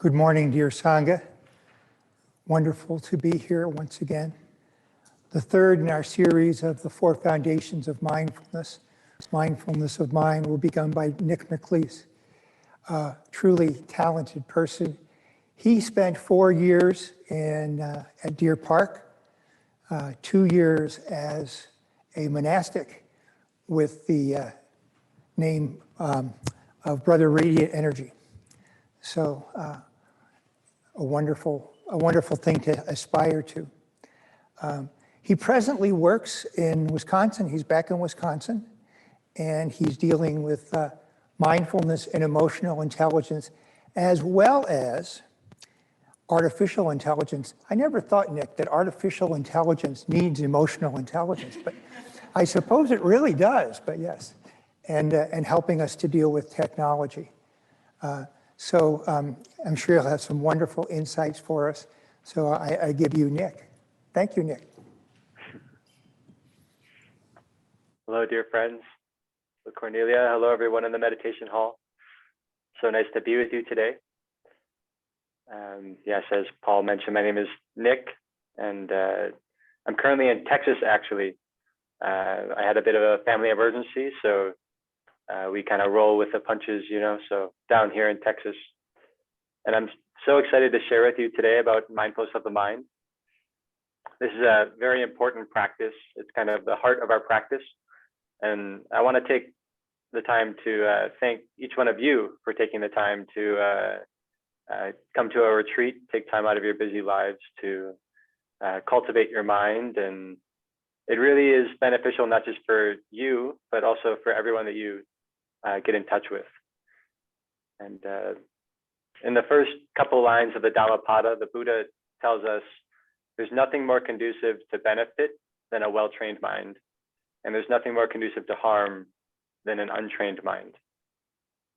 Good morning, dear Sangha. Wonderful to be here once again. The third in our series of the Four Foundations of Mindfulness, Mindfulness of Mind, will be done by Nick McLeese, a truly talented person. He spent 4 years at Deer Park, 2 years as a monastic with the name of Brother Radiant Energy. So a wonderful thing to aspire to. He presently works in Wisconsin. He's back in Wisconsin, and he's dealing with mindfulness and emotional intelligence, as well as artificial intelligence. I never thought, Nick, that artificial intelligence needs emotional intelligence, but I suppose it really does, but yes, and helping us to deal with technology. So I'm sure you'll have some wonderful insights for us. So I give you Nick. Thank you, Nick. Hello, dear friends. Hello, Cornelia. Hello, everyone in the meditation hall. So nice to be with you today. Yes, as Paul mentioned, my name is Nick, and I'm currently in Texas, actually. I had a bit of a family emergency, so we kind of roll with the punches, you know, so down here in Texas. And I'm so excited to share with you today about mindfulness of the mind. This is a very important practice. It's kind of the heart of our practice. And I want to take the time to thank each one of you for taking the time to come to a retreat, take time out of your busy lives to cultivate your mind. And it really is beneficial, not just for you, but also for everyone that you get in touch with. And in the first couple lines of the Dhammapada, the Buddha tells us there's nothing more conducive to benefit than a well-trained mind. And there's nothing more conducive to harm than an untrained mind.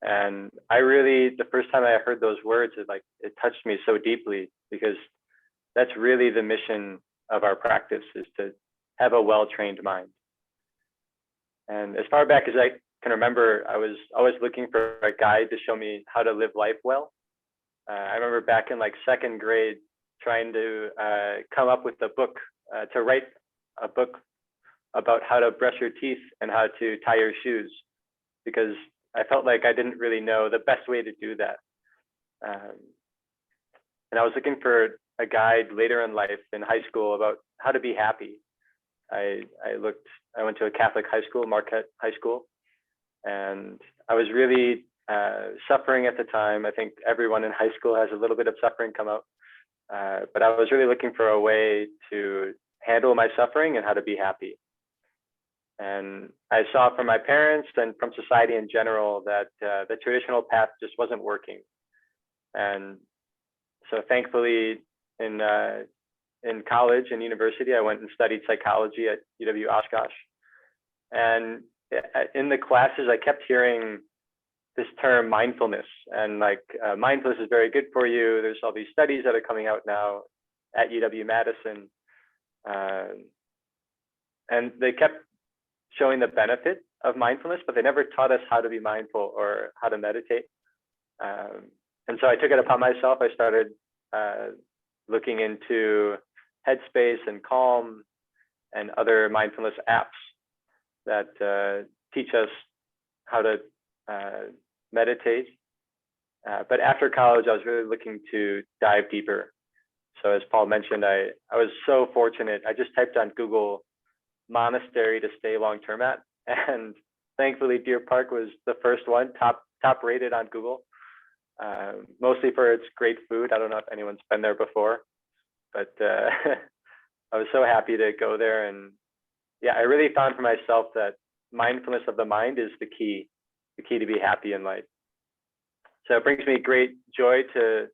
And I really, the first time I heard those words, it touched me so deeply, because that's really the mission of our practice, is to have a well-trained mind. And as far back as I can remember, I was always looking for a guide to show me how to live life well. I remember back in second grade trying to come up with a book, to write a book about how to brush your teeth and how to tie your shoes, because I felt like I didn't really know the best way to do that. And I was looking for a guide later in life, in high school, about how to be happy. I went to a Catholic high school, Marquette High School, and I was really suffering at the time. I think everyone in high school has a little bit of suffering come out, but I was really looking for a way to handle my suffering and how to be happy. And I saw from my parents and from society in general that the traditional path just wasn't working. And so thankfully in college and university, I went and studied psychology at UW Oshkosh. And in the classes, I kept hearing this term mindfulness, and mindfulness is very good for you. There's all these studies that are coming out now at UW-Madison. And they kept showing the benefit of mindfulness, but they never taught us how to be mindful or how to meditate. And so I took it upon myself. I started looking into Headspace and Calm and other mindfulness apps that teach us how to meditate. But after college, I was really looking to dive deeper. So as Paul mentioned, I was so fortunate. I just typed on Google monastery to stay long-term at, and thankfully Deer Park was the first one, top rated on Google, mostly for its great food. I don't know if anyone's been there before, but I was so happy to go there. And yeah, I really found for myself that mindfulness of the mind is the key to be happy in life. So it brings me great joy to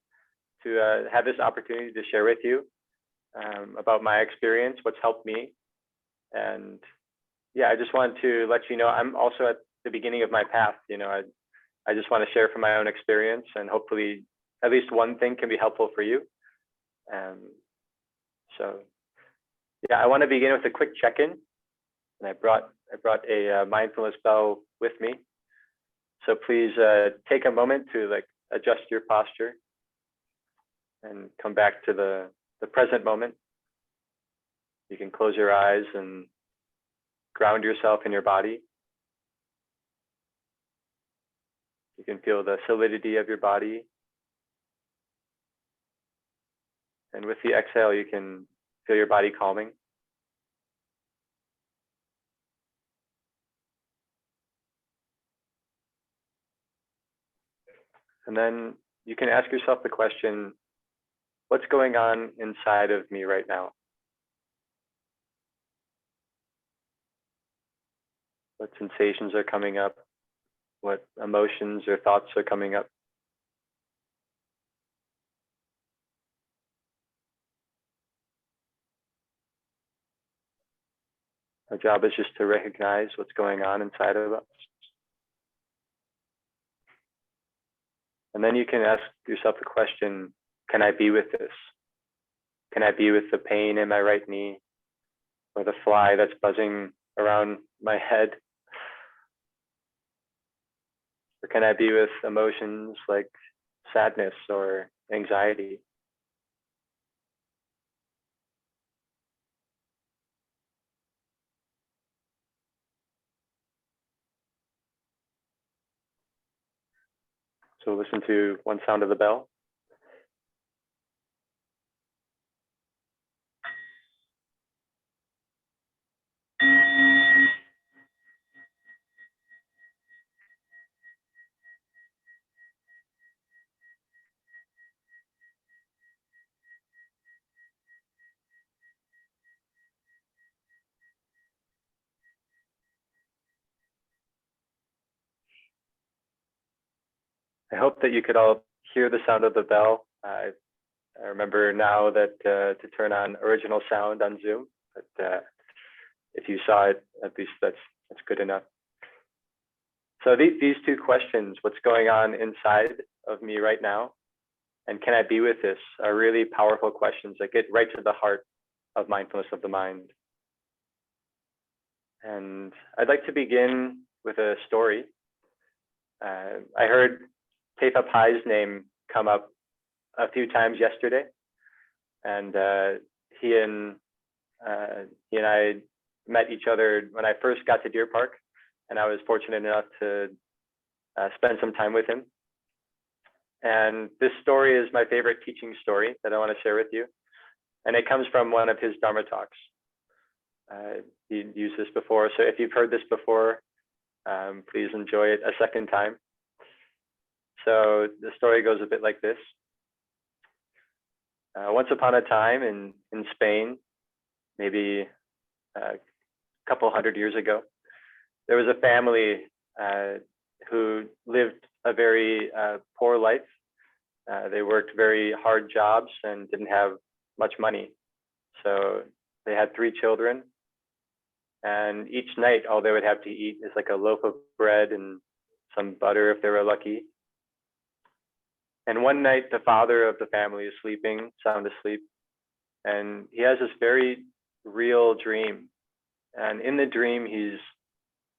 have this opportunity to share with you about my experience, what's helped me. And yeah, I just want to let you know I'm also at the beginning of my path. You know, I just want to share from my own experience, and hopefully at least one thing can be helpful for you. So yeah, I want to begin with a quick check-in, and I brought a mindfulness bell with me. So please take a moment to adjust your posture. and come back to the present moment. You can close your eyes and ground yourself in your body. You can feel the solidity of your body. And with the exhale, you can feel your body calming. And then you can ask yourself the question, what's going on inside of me right now? What sensations are coming up? What emotions or thoughts are coming up? Our job is just to recognize what's going on inside of us. And then you can ask yourself the question, can I be with this? Can I be with the pain in my right knee or the fly that's buzzing around my head? Or can I be with emotions like sadness or anxiety? So listen to one sound of the bell. I hope that you could all hear the sound of the bell. I remember now that to turn on original sound on Zoom, but if you saw it, at least that's good enough. So these two questions, what's going on inside of me right now, and can I be with this, are really powerful questions that get right to the heart of mindfulness of the mind. And I'd like to begin with a story. I heard Tefa Pai's name come up a few times yesterday, and he and I met each other when I first got to Deer Park, and I was fortunate enough to spend some time with him. And this story is my favorite teaching story that I want to share with you, and it comes from one of his Dharma talks. He used this before, so if you've heard this before, please enjoy it a second time. So the story goes a bit like this. Once upon a time in Spain, maybe a couple hundred years ago, there was a family who lived a very poor life. They worked very hard jobs and didn't have much money. So they had 3 children, and each night all they would have to eat is like a loaf of bread and some butter if they were lucky. And one night the father of the family is sleeping, sound asleep, and he has this very real dream. And in the dream, he's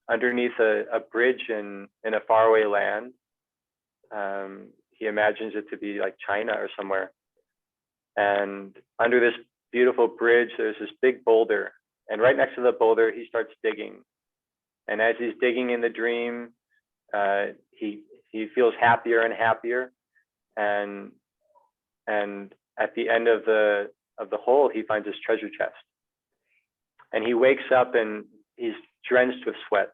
underneath a bridge in a faraway land. He imagines it to be like China or somewhere. And under this beautiful bridge, there's this big boulder. And right next to the boulder, he starts digging. And as he's digging in the dream, he feels happier and happier. And at the end of the hole, he finds his treasure chest. And he wakes up and he's drenched with sweat.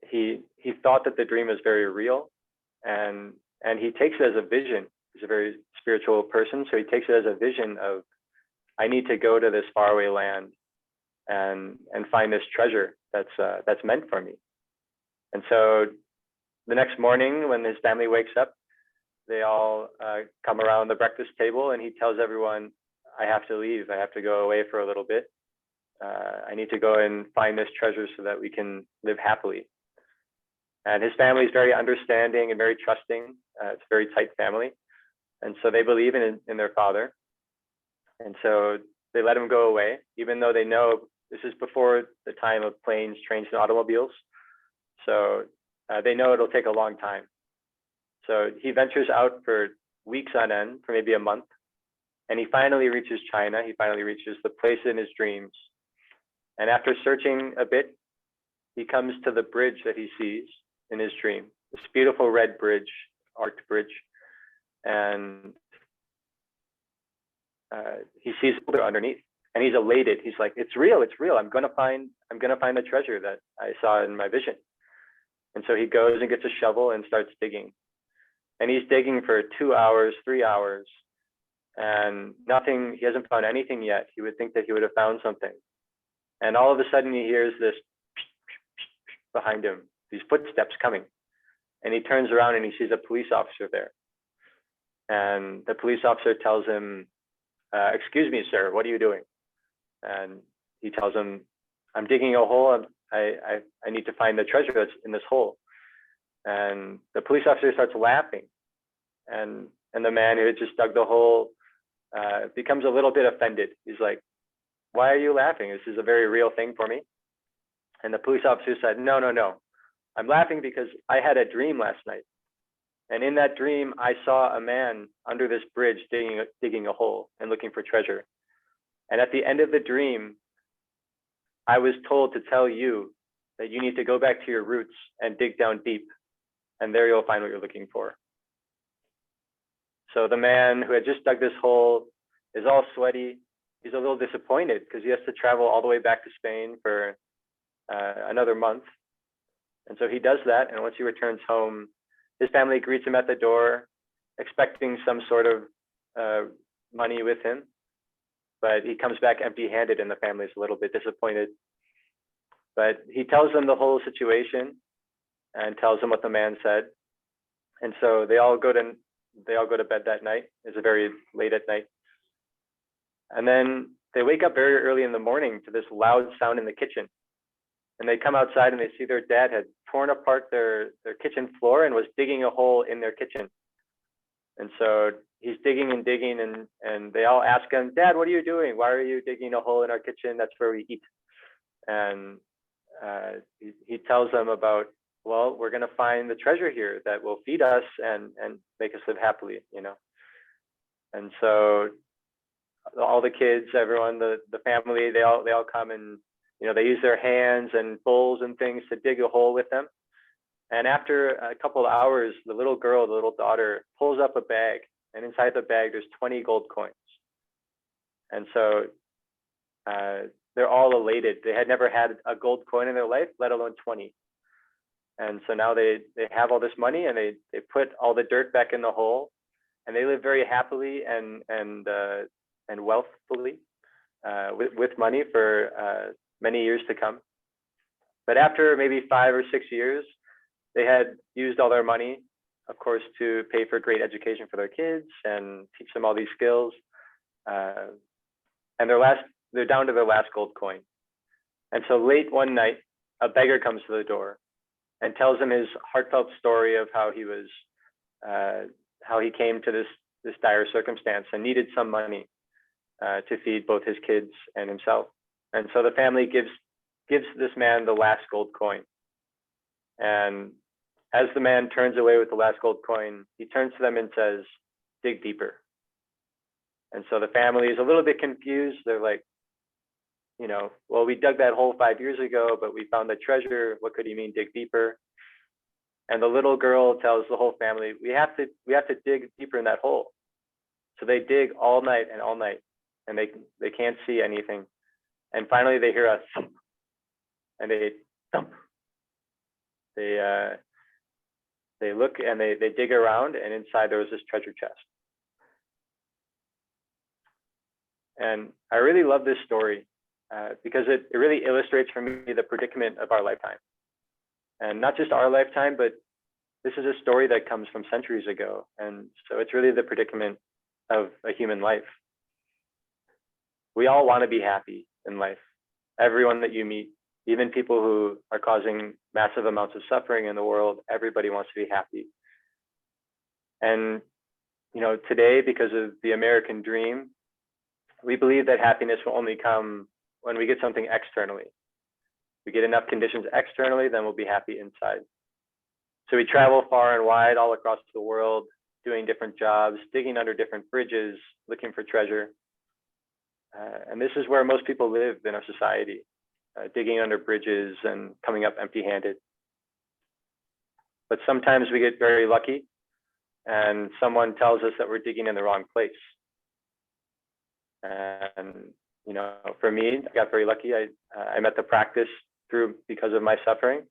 He thought that the dream was very real, and he takes it as a vision. He's a very spiritual person, so he takes it as a vision of, I need to go to this faraway land and find this treasure that's meant for me. And so the next morning, when his family wakes up, they all come around the breakfast table, and he tells everyone, I have to leave. I have to go away for a little bit. I need to go and find this treasure so that we can live happily. And his family is very understanding and very trusting. It's a very tight family. And so they believe in their father. And so they let him go away, even though they know this is before the time of planes, trains, and automobiles. So they know it'll take a long time. So he ventures out for weeks on end, for maybe a month. And he finally reaches China. He finally reaches the place in his dreams. And after searching a bit, he comes to the bridge that he sees in his dream, this beautiful red bridge, arched bridge. And he sees underneath, and he's elated. He's like, it's real, it's real. I'm gonna find the treasure that I saw in my vision. And so he goes and gets a shovel and starts digging. And he's digging for 2 hours, 3 hours, and nothing. He hasn't found anything yet. He would think that he would have found something. And all of a sudden he hears this behind him, these footsteps coming. And he turns around and he sees a police officer there. And the police officer tells him, excuse me, sir, what are you doing? And he tells him, I'm digging a hole. I need to find the treasure that's in this hole. And the police officer starts laughing. And the man who had just dug the hole becomes a little bit offended. He's like, why are you laughing? This is a very real thing for me. And the police officer said, no, no, no. I'm laughing because I had a dream last night. And in that dream, I saw a man under this bridge digging a hole and looking for treasure. And at the end of the dream, I was told to tell you that you need to go back to your roots and dig down deep. And there you'll find what you're looking for. So the man who had just dug this hole is all sweaty. He's a little disappointed because he has to travel all the way back to Spain for another month. And so he does that. And once he returns home, his family greets him at the door, expecting some sort of money with him. But he comes back empty-handed, and the family's a little bit disappointed. But he tells them the whole situation and tells them what the man said. And so they all go to bed that night. It's very late at night. And then they wake up very early in the morning to this loud sound in the kitchen. And they come outside and they see their dad had torn apart their kitchen floor and was digging a hole in their kitchen. And so he's digging and digging, and they all ask him, Dad, what are you doing? Why are you digging a hole in our kitchen? That's where we eat. And he tells them about, well, we're going to find the treasure here that will feed us and make us live happily, you know. And so all the kids, everyone, the family, they all come, and you know, they use their hands and bowls and things to dig a hole with them. And after a couple of hours, the little girl, the little daughter, pulls up a bag, and inside the bag there's 20 gold coins. And so they're all elated. They had never had a gold coin in their life, let alone 20. And so now they have all this money, and they put all the dirt back in the hole, and they live very happily and wealthfully with money for many years to come. But after maybe 5 or 6 years, they had used all their money, of course, to pay for great education for their kids and teach them all these skills. And they're down to their last gold coin. And so late one night, a beggar comes to the door and tells him his heartfelt story of how he came to this dire circumstance and needed some money to feed both his kids and himself. And so the family gives this man the last gold coin. And as the man turns away with the last gold coin, he turns to them and says, dig deeper. And so the family is a little bit confused. They're like, you know, well, we dug that hole 5 years ago, but we found the treasure. What could he mean, dig deeper? And the little girl tells the whole family, we have to dig deeper in that hole. So they dig all night, and they can't see anything. And finally they hear a thump, and they thump. They look and they dig around, and inside there was this treasure chest. And I really love this story because it really illustrates for me the predicament of our lifetime. And not just our lifetime, but this is a story that comes from centuries ago. And so it's really the predicament of a human life. We all want to be happy in life. Everyone that you meet, even people who are causing massive amounts of suffering in the world, everybody wants to be happy. And, you know, today, because of the American dream, we believe that happiness will only come when we get something externally. We get enough conditions externally, then we'll be happy inside. So we travel far and wide all across the world, doing different jobs, digging under different bridges, looking for treasure. And this is where most people live in our society, digging under bridges and coming up empty-handed. But sometimes we get very lucky and someone tells us that we're digging in the wrong place. And, you know, for me, I got very lucky. I met the practice because of my suffering.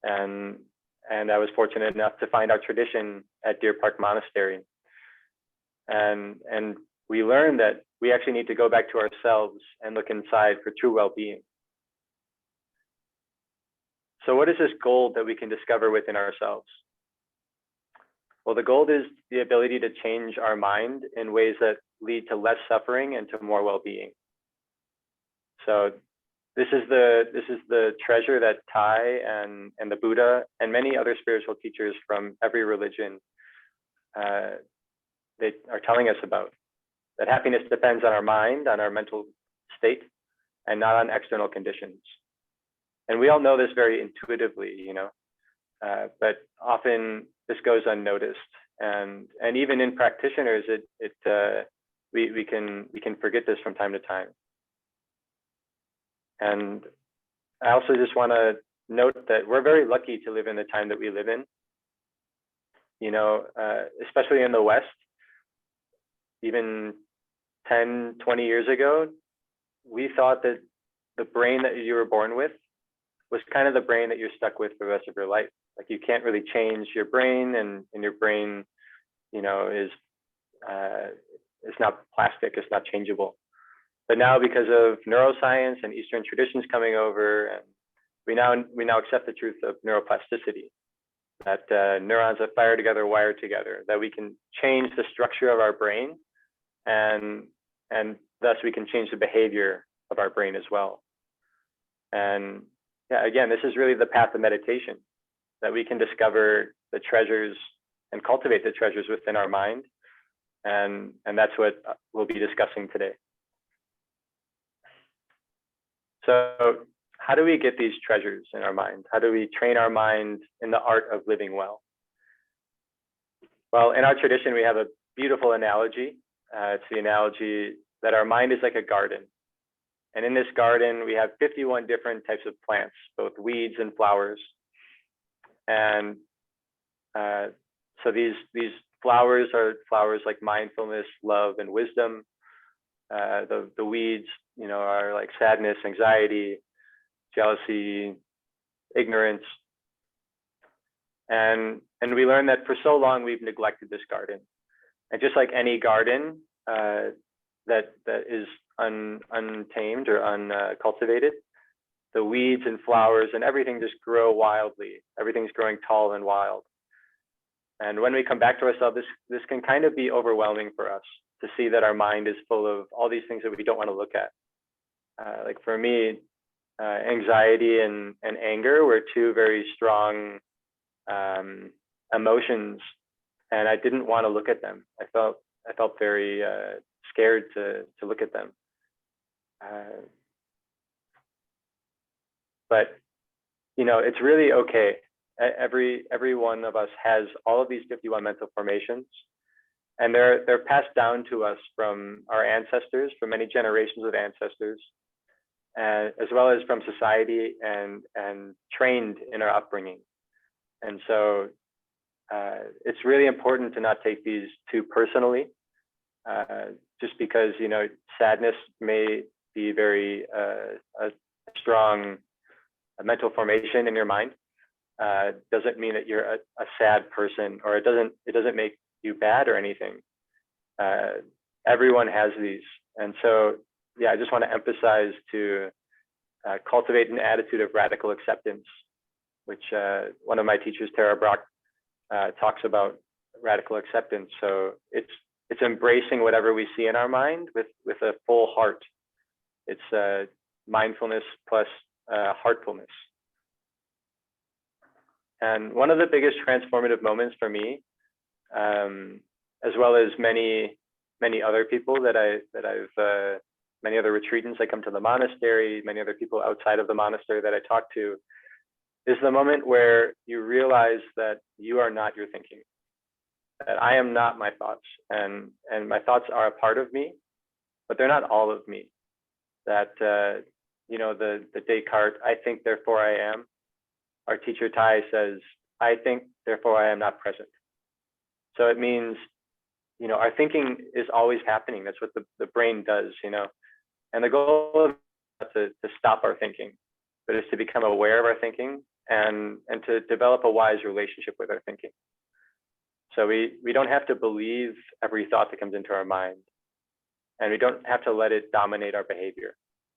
And I was fortunate enough to find our tradition at Deer Park Monastery. And we learned that we actually need to go back to ourselves and look inside for true well-being. So what is this gold that we can discover within ourselves? Well, the gold is the ability to change our mind in ways that lead to less suffering and to more well-being. So this is the treasure that Thai and the Buddha and many other spiritual teachers from every religion they are telling us about. That happiness depends on our mind, on our mental state, and not on external conditions. And we all know this very intuitively, you know, but often this goes unnoticed. And even in practitioners, we can forget this from time to time. And I also just want to note that we're very lucky to live in the time that we live in. You know, especially in the West, even 10, 20 years ago, we thought that the brain that you were born with was kind of the brain that you're stuck with for the rest of your life. Like you can't really change your brain, and your brain, you know, is not plastic, it's not changeable. But now, because of neuroscience and Eastern traditions coming over, and we now accept the truth of neuroplasticity, that neurons that fire together wire together, that we can change the structure of our brain, and thus we can change the behavior of our brain as well. And yeah, again, this is really the path of meditation, that we can discover the treasures and cultivate the treasures within our mind. And that's what we'll be discussing today. So how do we get these treasures in our mind? How do we train our mind in the art of living well? Well, in our tradition, we have a beautiful analogy. It's the analogy that our mind is like a garden. And in this garden, we have 51 different types of plants, both weeds and flowers. And so these flowers are flowers like mindfulness, love, and wisdom. The weeds, you know, are like sadness, anxiety, jealousy, ignorance. And we learn that for so long we've neglected this garden. And just like any garden that is untamed or uncultivated, the weeds and flowers and everything just grow wildly. Everything's growing tall and wild. And when we come back to ourselves, this can kind of be overwhelming for us to see that our mind is full of all these things that we don't want to look at. Like for me, anxiety and anger were two very strong emotions, and I didn't want to look at them. I felt very scared to look at them. But you know, it's really okay. Every one of us has all of these 51 mental formations, and they're passed down to us from our ancestors, from many generations of ancestors, as well as from society and trained in our upbringing. And so it's really important to not take these too personally, just because, you know, sadness may be very a strong mental formation in your mind. Doesn't mean that you're a sad person, or it doesn't make you bad or anything. Everyone has these. And so, yeah, I just want to emphasize to cultivate an attitude of radical acceptance, which one of my teachers, Tara Brock, talks about radical acceptance. So it's embracing whatever we see in our mind with a full heart. It's mindfulness plus heartfulness. And one of the biggest transformative moments for me, as well as many other people that I've many other retreatants that come to the monastery, many other people outside of the monastery that I talk to, is the moment where you realize that you are not your thinking, that I am not my thoughts, and my thoughts are a part of me, but they're not all of me. That you know, the Descartes, I think, therefore I am. Our teacher Tai says, I think, therefore I am not present. So it means, you know, our thinking is always happening. That's what the brain does, you know. And the goal is to stop our thinking, but it's to become aware of our thinking and to develop a wise relationship with our thinking. So we don't have to believe every thought that comes into our mind, and we don't have to let it dominate our behavior.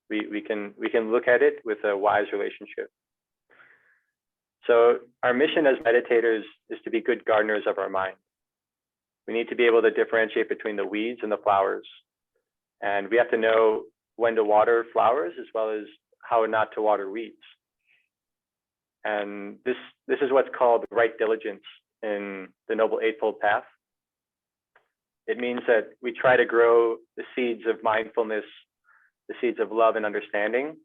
We can look at it with a wise relationship. So our mission as meditators is to be good gardeners of our mind. We need to be able to differentiate between the weeds and the flowers. And we have to know when to water flowers as well as how not to water weeds. And this is what's called right diligence in the Noble Eightfold Path. It means that we try to grow the seeds of mindfulness, the seeds of love and understanding,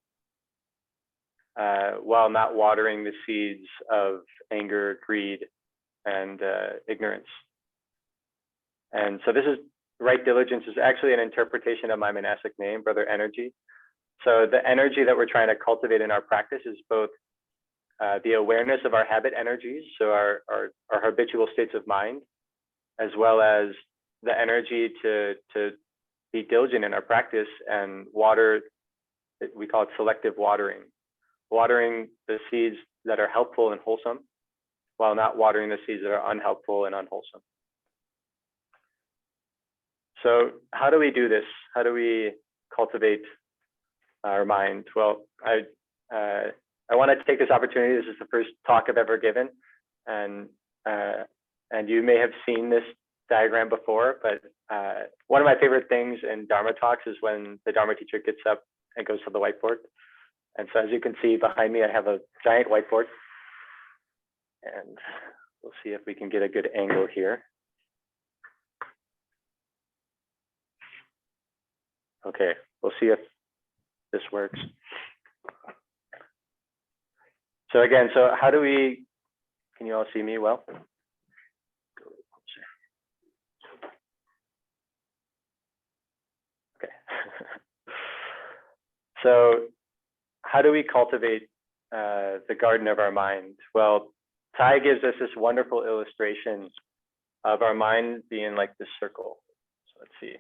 while not watering the seeds of anger, greed, and ignorance. And so this is right diligence is actually an interpretation of my monastic name, Brother Energy. So the energy that we're trying to cultivate in our practice is both the awareness of our habit energies, so our habitual states of mind, as well as the energy to be diligent in our practice and water. We call it selective watering the seeds that are helpful and wholesome, while not watering the seeds that are unhelpful and unwholesome. So how do we do this? How do we cultivate our mind? Well, I want to take this opportunity. This is the first talk I've ever given, and you may have seen this diagram before, but one of my favorite things in Dharma talks is when the Dharma teacher gets up and goes to the whiteboard. And so as you can see behind me, I have a giant whiteboard, and we'll see if we can get a good angle here. Okay, we'll see if this works. So again, so how do we, can you all see me well? Okay. So how do we cultivate the garden of our mind? Well, Tai gives us this wonderful illustration of our mind being like this circle. So let's see.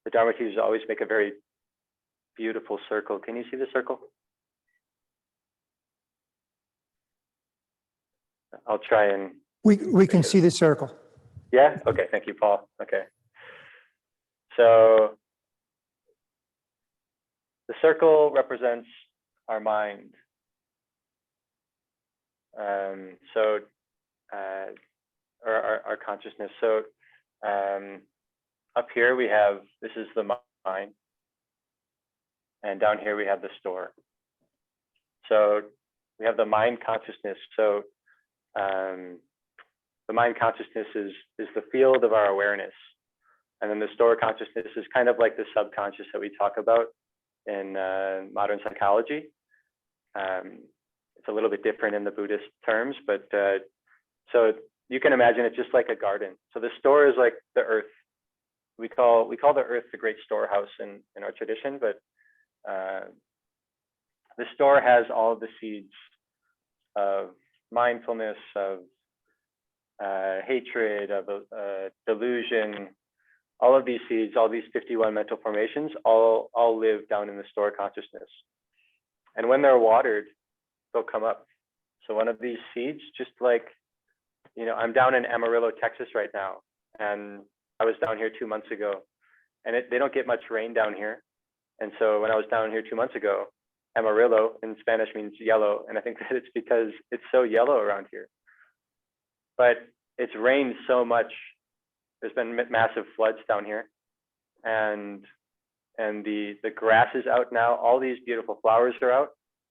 The Dharma teachers always make a very beautiful circle. Can you see the circle? I'll try and. We can see the circle. Yeah? Okay, thank you, Paul. Okay. So the circle represents our mind. Or our consciousness. So up here we have, this is the mind, and down here we have the store. So we have the mind consciousness. So the mind consciousness is the field of our awareness, and then the store consciousness is kind of like the subconscious that we talk about in modern psychology. It's a little bit different in the Buddhist terms, but so you can imagine it just like a garden. So the store is like the earth. We call the earth the great storehouse in our tradition, but the store has all of the seeds of mindfulness, of hatred, of delusion. All of these seeds, all these 51 mental formations, all live down in the store consciousness. And when they're watered, they'll come up. So one of these seeds, just like, you know, I'm down in Amarillo, Texas right now, and I was down here 2 months ago, and they don't get much rain down here. And so when I was down here 2 months ago, Amarillo in Spanish means yellow, and I think that it's because it's so yellow around here. But it's rained so much. There's been massive floods down here, and the grass is out now. All these beautiful flowers are out,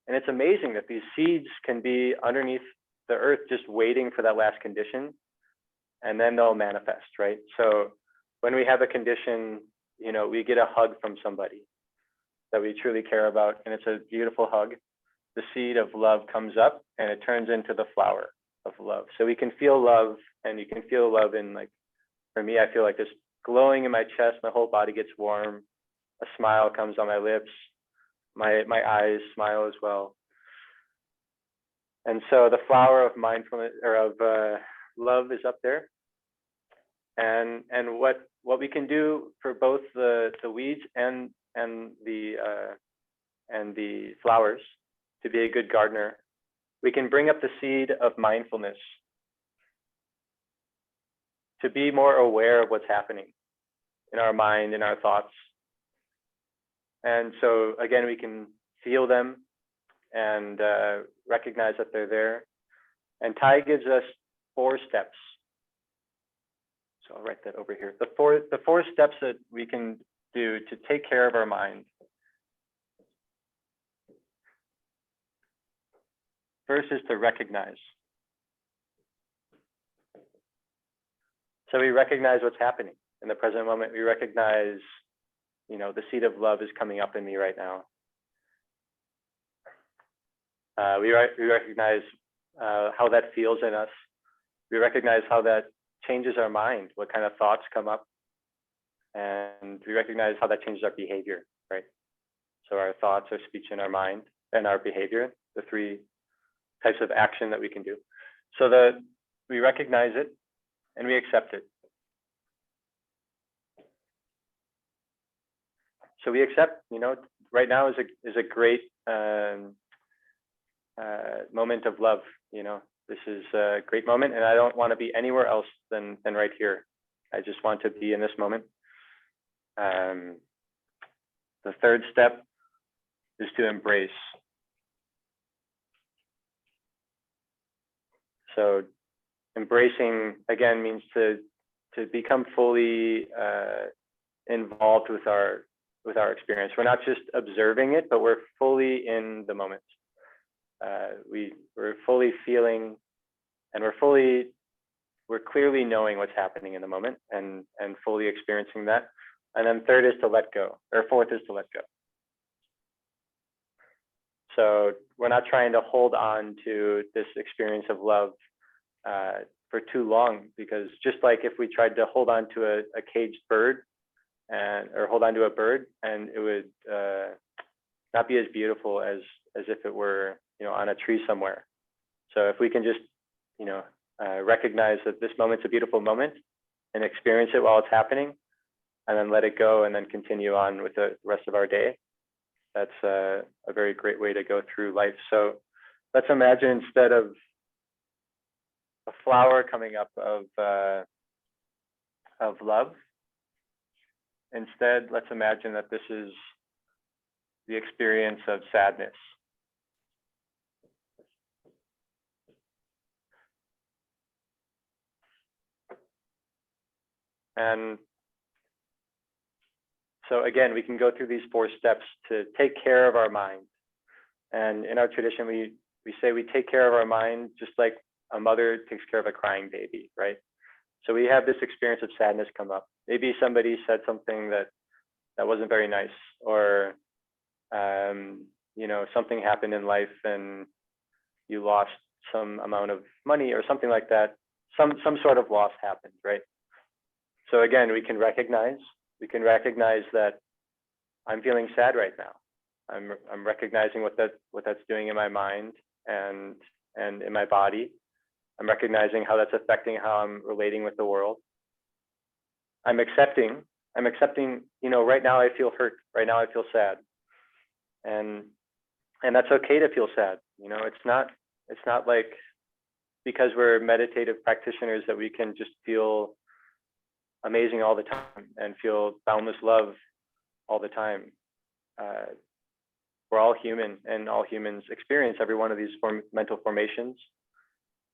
and it's amazing that these seeds can be underneath the earth, just waiting for that last condition, and then they'll manifest, right? So when we have a condition, you know, we get a hug from somebody that we truly care about, and it's a beautiful hug. The seed of love comes up, and it turns into the flower of love. So we can feel love and you can feel love in, like, for me, I feel like this glowing in my chest, my whole body gets warm, a smile comes on my lips, my eyes smile as well. And so the flower of mindfulness, or of love, is up there. And what we can do for both the weeds and the flowers, to be a good gardener, we can bring up the seed of mindfulness, to be more aware of what's happening in our mind, in our thoughts. And so again, we can feel them and recognize that they're there. And Ty gives us 4 steps. So I'll write that over here. The four steps that we can do to take care of our mind. First is to recognize. So we recognize what's happening in the present moment. We recognize, the seed of love is coming up in me right now. We recognize how that feels in us. We recognize how that changes our mind, what kind of thoughts come up. And we recognize how that changes our behavior, right? So our thoughts, our speech, and our mind, and our behavior, the 3 types of action that we can do. So that we recognize it and we accept it. So we accept, right now is a great moment of love. This is a great moment, and I don't want to be anywhere else than right here. I just want to be in this moment. The third step is to embrace. So embracing, again, means to become fully involved with our experience. We're not just observing it, but we're fully in the moment. We're fully feeling, and we're clearly knowing what's happening in the moment, and fully experiencing that. And then third is to let go, or fourth is to let go. So we're not trying to hold on to this experience of love for too long, because just like if we tried to hold on to a caged bird, or hold on to a bird, and it would not be as beautiful as if it were, on a tree somewhere. So if we can just, recognize that this moment's a beautiful moment and experience it while it's happening, and then let it go, and then continue on with the rest of our day, that's a very great way to go through life. So let's imagine, instead of a flower coming up of love, instead, let's imagine that this is the experience of sadness. And so again, we can go through these 4 steps to take care of our mind. And in our tradition, we say we take care of our mind just like a mother takes care of a crying baby, right? So we have this experience of sadness come up. Maybe somebody said something that wasn't very nice, or something happened in life and you lost some amount of money or something like that. Some sort of loss happened, right? So again, we can recognize that I'm feeling sad right now. I'm recognizing what that's doing in my mind and in my body. I'm recognizing how that's affecting how I'm relating with the world. I'm accepting, right now I feel hurt. Right now I feel sad. And that's okay to feel sad. It's not like because we're meditative practitioners that we can just feel amazing all the time and feel boundless love all the time. We're all human, and all humans experience every one of these mental formations.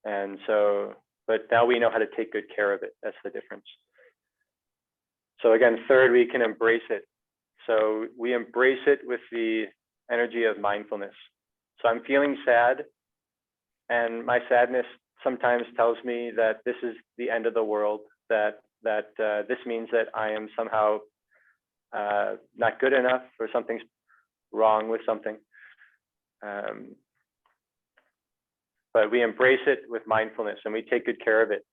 And so, but now we know how to take good care of it. That's the difference. So again, third, we can embrace it. So we embrace it with the energy of mindfulness. So I'm feeling sad, and my sadness sometimes tells me that this is the end of the world, that this means that I am somehow not good enough, or something's wrong with something. But we embrace it with mindfulness, and we take good care of it.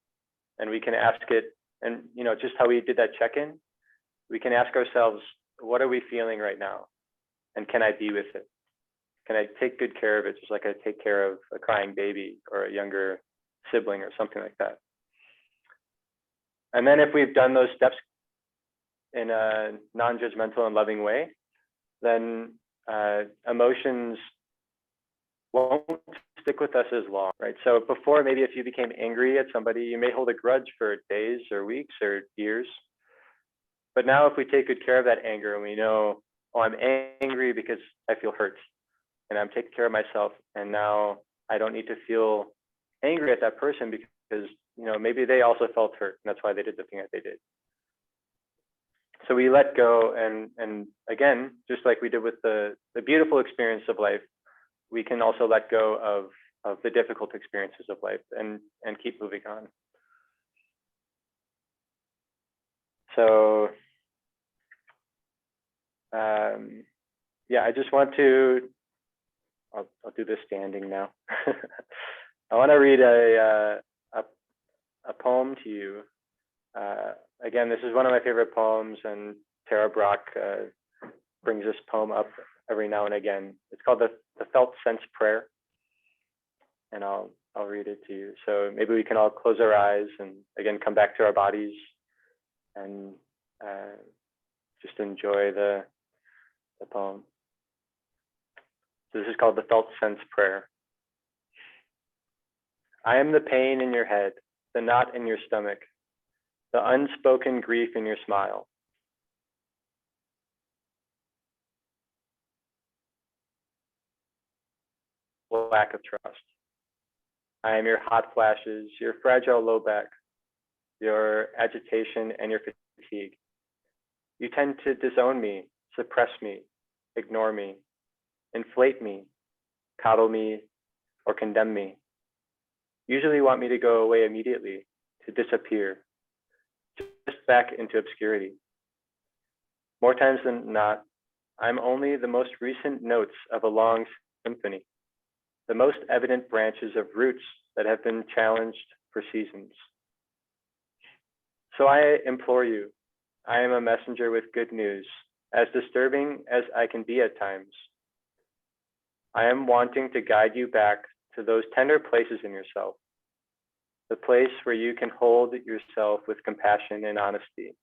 And we can ask it, and just how we did that check-in, we can ask ourselves, what are we feeling right now? And can I be with it? Can I take good care of it, just like I take care of a crying baby or a younger sibling or something like that? And then if we've done those steps in a non-judgmental and loving way, then emotions won't stick with us as long, right? So before, maybe if you became angry at somebody, you may hold a grudge for days or weeks or years. But now if we take good care of that anger and we know, oh, I'm angry because I feel hurt and I'm taking care of myself, and now I don't need to feel angry at that person because maybe they also felt hurt and that's why they did the thing that they did. So we let go, and again, just like we did with the beautiful experience of life, we can also let go of the difficult experiences of life and keep moving on. So yeah, I just want to, I'll do this standing now. I want to read a poem to you. Again, this is one of my favorite poems, and Tara Brock brings this poem up every now and again. It's called the Felt Sense Prayer, and I'll read it to you. So maybe we can all close our eyes and again come back to our bodies and just enjoy the poem. So this is called the Felt Sense Prayer. I am the pain in your head, the knot in your stomach, the unspoken grief in your smile. Lack of trust. I am your hot flashes, your fragile low back, your agitation and your fatigue. You tend to disown me, suppress me, ignore me, inflate me, coddle me, or condemn me. Usually want me to go away immediately, to disappear, just back into obscurity. More times than not, I'm only the most recent notes of a long symphony, the most evident branches of roots that have been challenged for seasons. So I implore you, I am a messenger with good news, as disturbing as I can be at times. I am wanting to guide you back to those tender places in yourself, the place where you can hold yourself with compassion and honesty.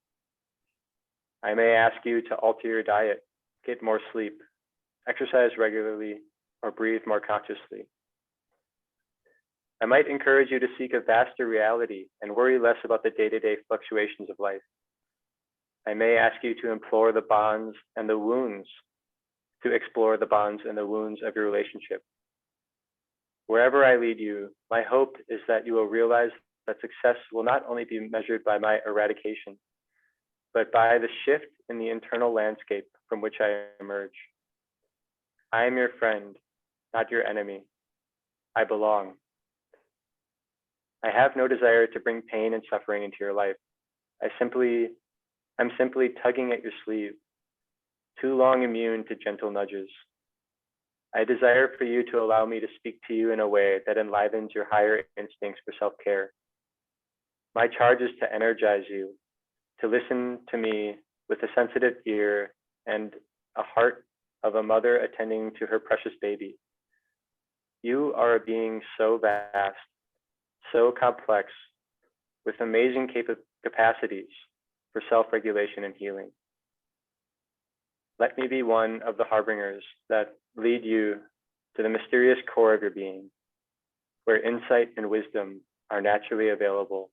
I may ask you to alter your diet, get more sleep, exercise regularly, or breathe more consciously. I might encourage you to seek a vaster reality and worry less about the day-to-day fluctuations of life. I may ask you to implore the bonds and the wounds, to explore the bonds and the wounds of your relationship. Wherever I lead you, my hope is that you will realize that success will not only be measured by my eradication, but by the shift in the internal landscape from which I emerge. I am your friend, not your enemy. I belong. I have no desire to bring pain and suffering into your life. I'm simply tugging at your sleeve, too long immune to gentle nudges. I desire for you to allow me to speak to you in a way that enlivens your higher instincts for self-care. My charge is to energize you, to listen to me with a sensitive ear and a heart of a mother attending to her precious baby. You are a being so vast, so complex, with amazing capacities for self-regulation and healing. Let me be one of the harbingers that lead you to the mysterious core of your being, where insight and wisdom are naturally available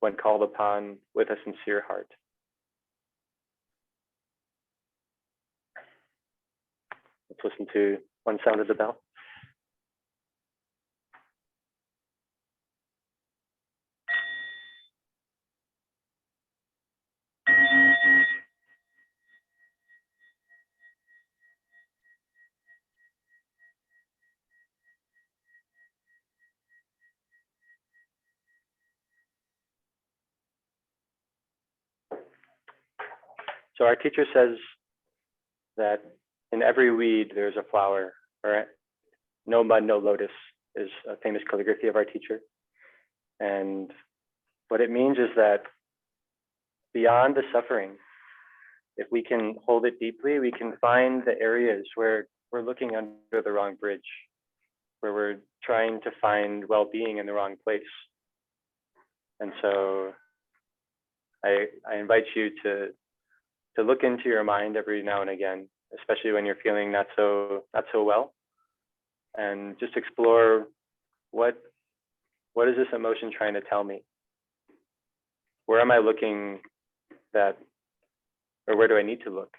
when called upon with a sincere heart. Let's listen to one sound of the bell. So our teacher says that in every weed there's a flower, or no mud, no lotus is a famous calligraphy of our teacher. And What it means is that beyond the suffering, if we can hold it deeply, we can find the areas where we're looking under the wrong bridge, where we're trying to find well-being in the wrong place. And so I invite you to look into your mind every now and again, especially when you're feeling not so well, and just explore what is this emotion trying to tell me? Where am I looking or where do I need to look?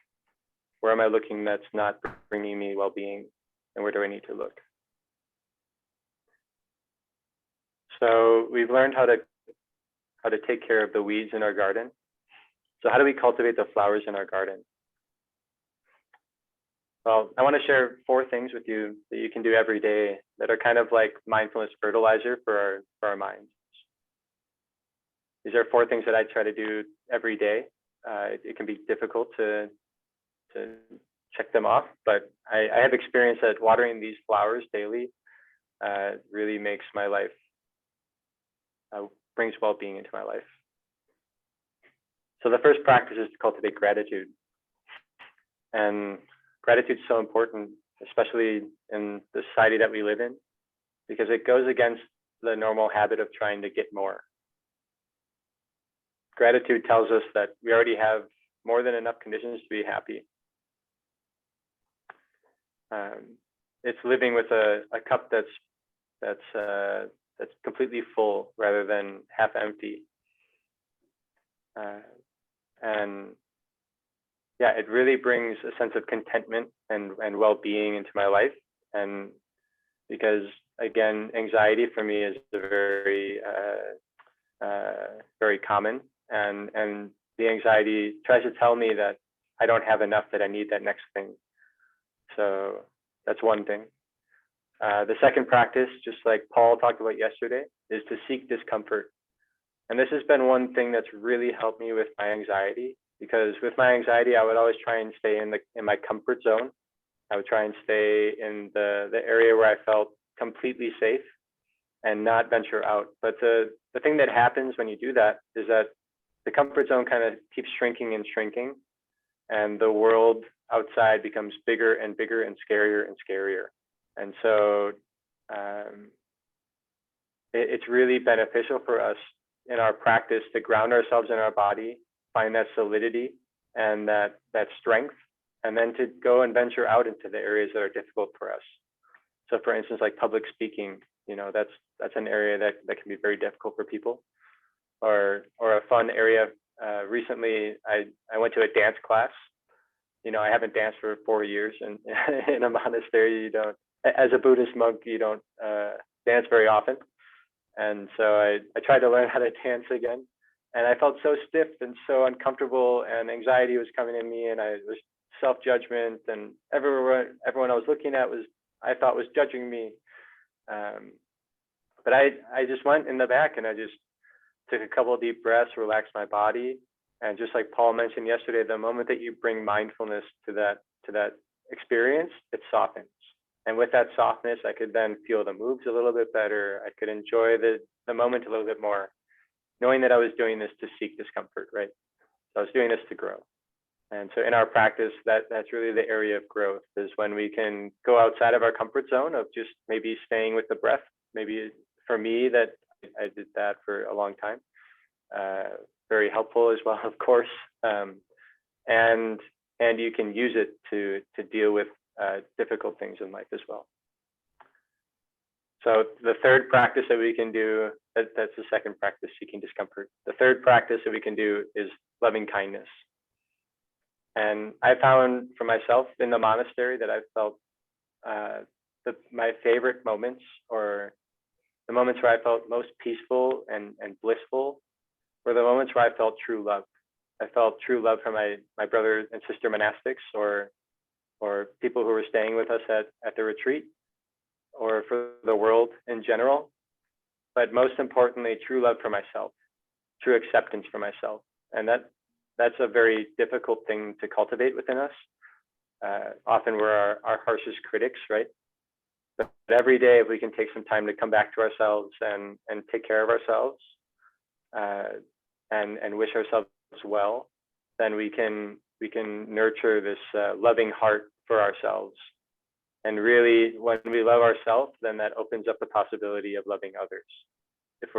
Where am I looking that's not bringing me well-being, and where do I need to look? So we've learned how to take care of the weeds in our garden. So how do we cultivate the flowers in our garden? Well, I want to share 4 things with you that you can do every day that are kind of like mindfulness fertilizer for our minds. These are 4 things that I try to do every day. It can be difficult to check them off, but I have experience that watering these flowers daily really makes my life, brings well-being into my life. So the first practice is to cultivate gratitude. And gratitude is so important, especially in the society that we live in, because it goes against the normal habit of trying to get more. Gratitude tells us that we already have more than enough conditions to be happy. It's living with a cup that's completely full rather than half empty. And yeah, it really brings a sense of contentment and well-being into my life. And because again, anxiety for me is very common, and the anxiety tries to tell me that I don't have enough, that I need that next thing. So that's one thing. The second practice, just like Paul talked about yesterday, is to seek discomfort. And this has been one thing that's really helped me with my anxiety, because with my anxiety, I would always try and stay in my comfort zone. I would try and stay in the area where I felt completely safe and not venture out. But the thing that happens when you do that is that the comfort zone kind of keeps shrinking and shrinking, and the world outside becomes bigger and bigger and scarier and scarier. And so it's really beneficial for us in our practice to ground ourselves in our body, find that solidity and that strength, and then to go and venture out into the areas that are difficult for us. So for instance, like public speaking, that's an area that can be very difficult for people. Or a fun area. Recently, I went to a dance class. I haven't danced for 4 years, and in a monastery, you don't, as a Buddhist monk, you don't dance very often. And so I tried to learn how to dance again, and I felt so stiff and so uncomfortable, and anxiety was coming in me, and I was self-judgment, and everyone I was looking at I thought was judging me. But I just went in the back, and I just took a couple of deep breaths, relaxed my body, and just like Paul mentioned yesterday, the moment that you bring mindfulness to that experience, it softens. And with that softness, I could then feel the moves a little bit better. I could enjoy the moment a little bit more, knowing that I was doing this to seek discomfort, right? So I was doing this to grow. And so in our practice, that's really the area of growth, is when we can go outside of our comfort zone of just maybe staying with the breath. Maybe for me, that I did that for a long time. Very helpful as well, of course. And you can use it to deal with difficult things in life as well. So the third practice that we can do, that's the second practice, seeking discomfort. The third practice that we can do is loving kindness. And I found for myself in the monastery that I felt my favorite moments, or the moments where I felt most peaceful and blissful, were the moments where I felt true love. I felt true love from my brother and sister monastics, or people who were staying with us at the retreat, or for the world in general. But most importantly, true love for myself, true acceptance for myself. And that's a very difficult thing to cultivate within us. Often we're our harshest critics, right? But every day, if we can take some time to come back to ourselves and take care of ourselves, and wish ourselves well, then we can nurture this loving heart for ourselves. And really, when we love ourselves, then that opens up the possibility of loving others. If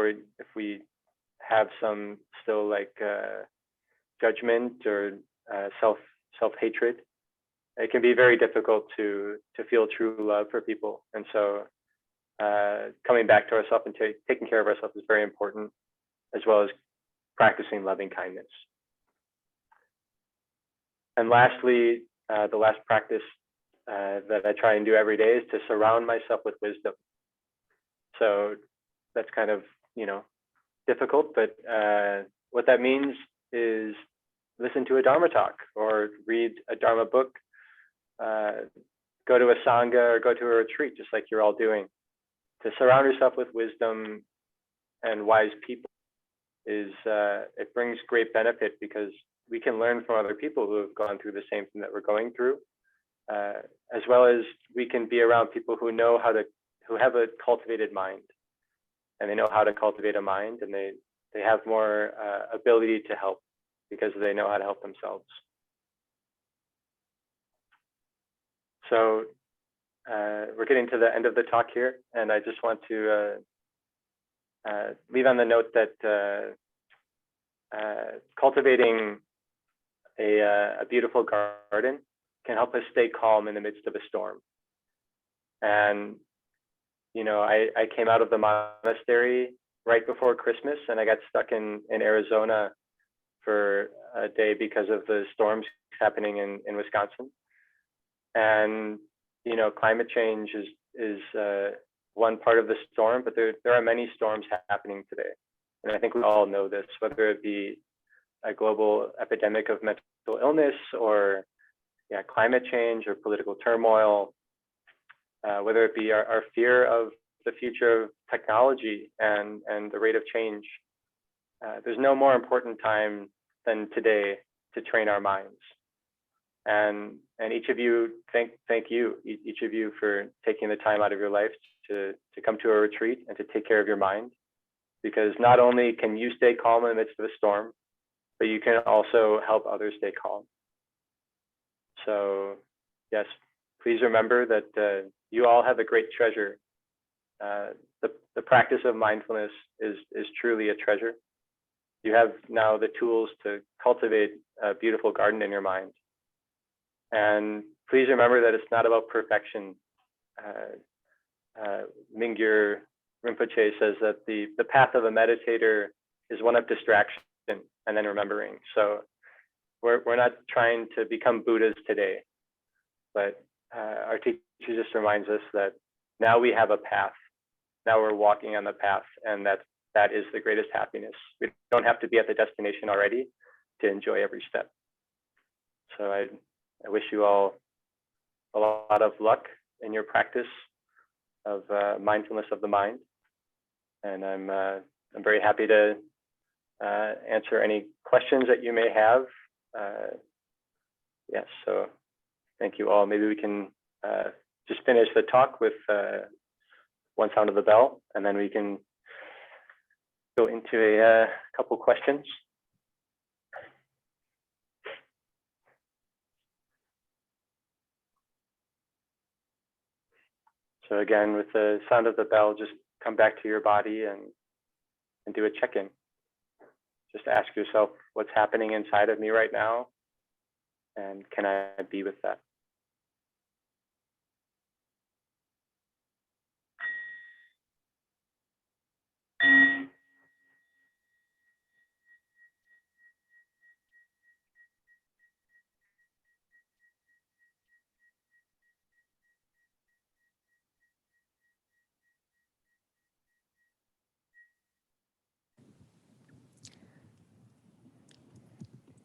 we have some still like judgment or self-hatred, it can be very difficult to feel true love for people. And so coming back to ourselves and taking care of ourselves is very important, as well as practicing loving kindness. And lastly, the last practice that I try and do every day is to surround myself with wisdom. So that's kind of, difficult, but what that means is listen to a Dharma talk or read a Dharma book, go to a Sangha or go to a retreat, just like you're all doing. To surround yourself with wisdom and wise people it brings great benefit, because we can learn from other people who have gone through the same thing that we're going through, as well as we can be around people who have a cultivated mind, and they know how to cultivate a mind, and they have more ability to help because they know how to help themselves. So we're getting to the end of the talk here, and I just want to leave on the note that cultivating a beautiful garden can help us stay calm in the midst of a storm. And I came out of the monastery right before Christmas, and I got stuck in Arizona for a day because of the storms happening in Wisconsin. And climate change is one part of the storm, but there are many storms happening today. And I think we all know this, whether it be a global epidemic of mental illness or climate change or political turmoil, whether it be our fear of the future of technology and the rate of change. There's no more important time than today to train our minds. And each of you, thank you, each of you, for taking the time out of your life to come to a retreat and to take care of your mind. Because not only can you stay calm in the midst of a storm, but you can also help others stay calm. So yes, please remember that you all have a great treasure. The practice of mindfulness is truly a treasure. You have now the tools to cultivate a beautiful garden in your mind. And please remember that it's not about perfection. Mingyur Rinpoche says that the path of a meditator is one of distraction and then remembering. So we're not trying to become Buddhas today, but our teacher just reminds us that now we have a path. Now we're walking on the path, and that is the greatest happiness. We don't have to be at the destination already to enjoy every step. So I wish you all a lot of luck in your practice of mindfulness of the mind. And I'm very happy to answer any questions that you may have. Yes, so thank you all. Maybe we can just finish the talk with one sound of the bell, and then we can go into a couple questions. So again, with the sound of the bell, just come back to your body and do a check-in. Just ask yourself, what's happening inside of me right now? And can I be with that?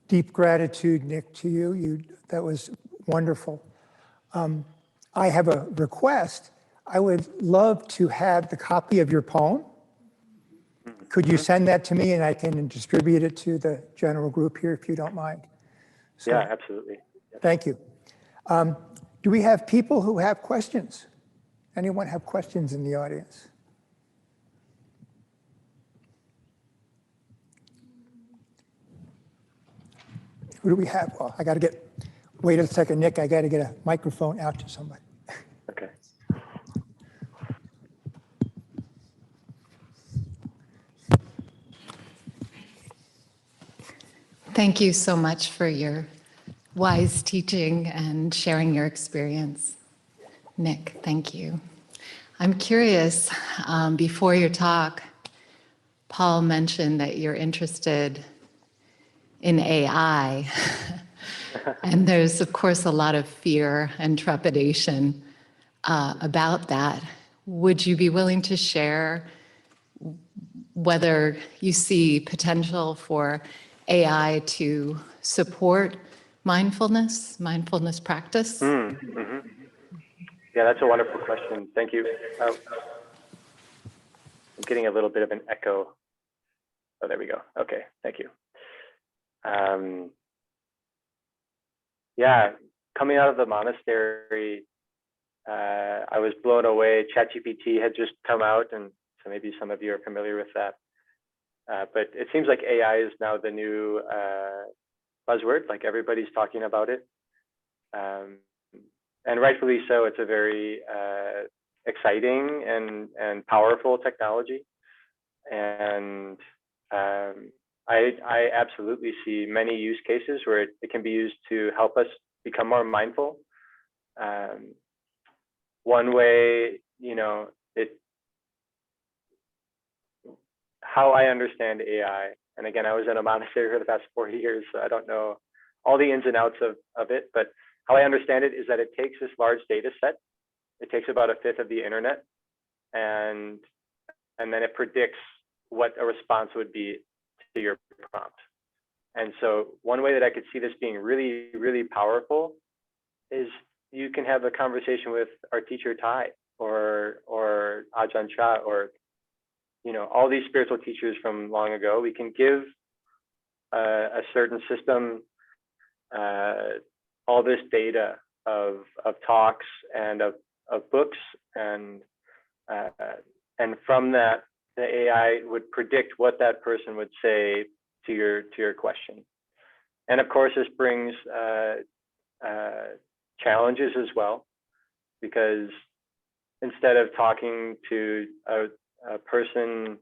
Deep gratitude, Nick, to you. That was wonderful. I have a request. I would love to have the copy of your poem. Could you send that to me, and I can distribute it to the general group here, if you don't mind? So, yeah, absolutely. Yes. Thank you. Do we have people who have questions? Anyone have questions in the audience? Who do we have? Well, wait a second, Nick, I got to get a microphone out to somebody. Okay. Thank you so much for your wise teaching and sharing your experience. Nick, thank you. I'm curious, before your talk, Paul mentioned that you're interested in AI. And there's, of course, a lot of fear and trepidation about that. Would you be willing to share whether you see potential for AI to support mindfulness practice? Mm-hmm. Yeah, that's a wonderful question. Thank you. I'm getting a little bit of an echo. Oh, there we go. Okay, thank you. Yeah, coming out of the monastery, I was blown away. ChatGPT had just come out, and so maybe some of you are familiar with that. But it seems like AI is now the new buzzword, like everybody's talking about it. And rightfully so. It's a very exciting and powerful technology. And I absolutely see many use cases where it can be used to help us become more mindful. One way, how I understand AI, and again, I was in a monastery for the past 4 years, so I don't know all the ins and outs of it, but how I understand it is that it takes this large data set. It takes about 1/5 of the internet, and then it predicts what a response would be to your prompt. And so one way that I could see this being really, really powerful is you can have a conversation with our teacher Tai or Ajahn Chah, or all these spiritual teachers from long ago. We can give a certain system all this data of talks and of books, and from that, the AI would predict what that person would say to your question. And of course, this brings challenges as well, because instead of talking to a person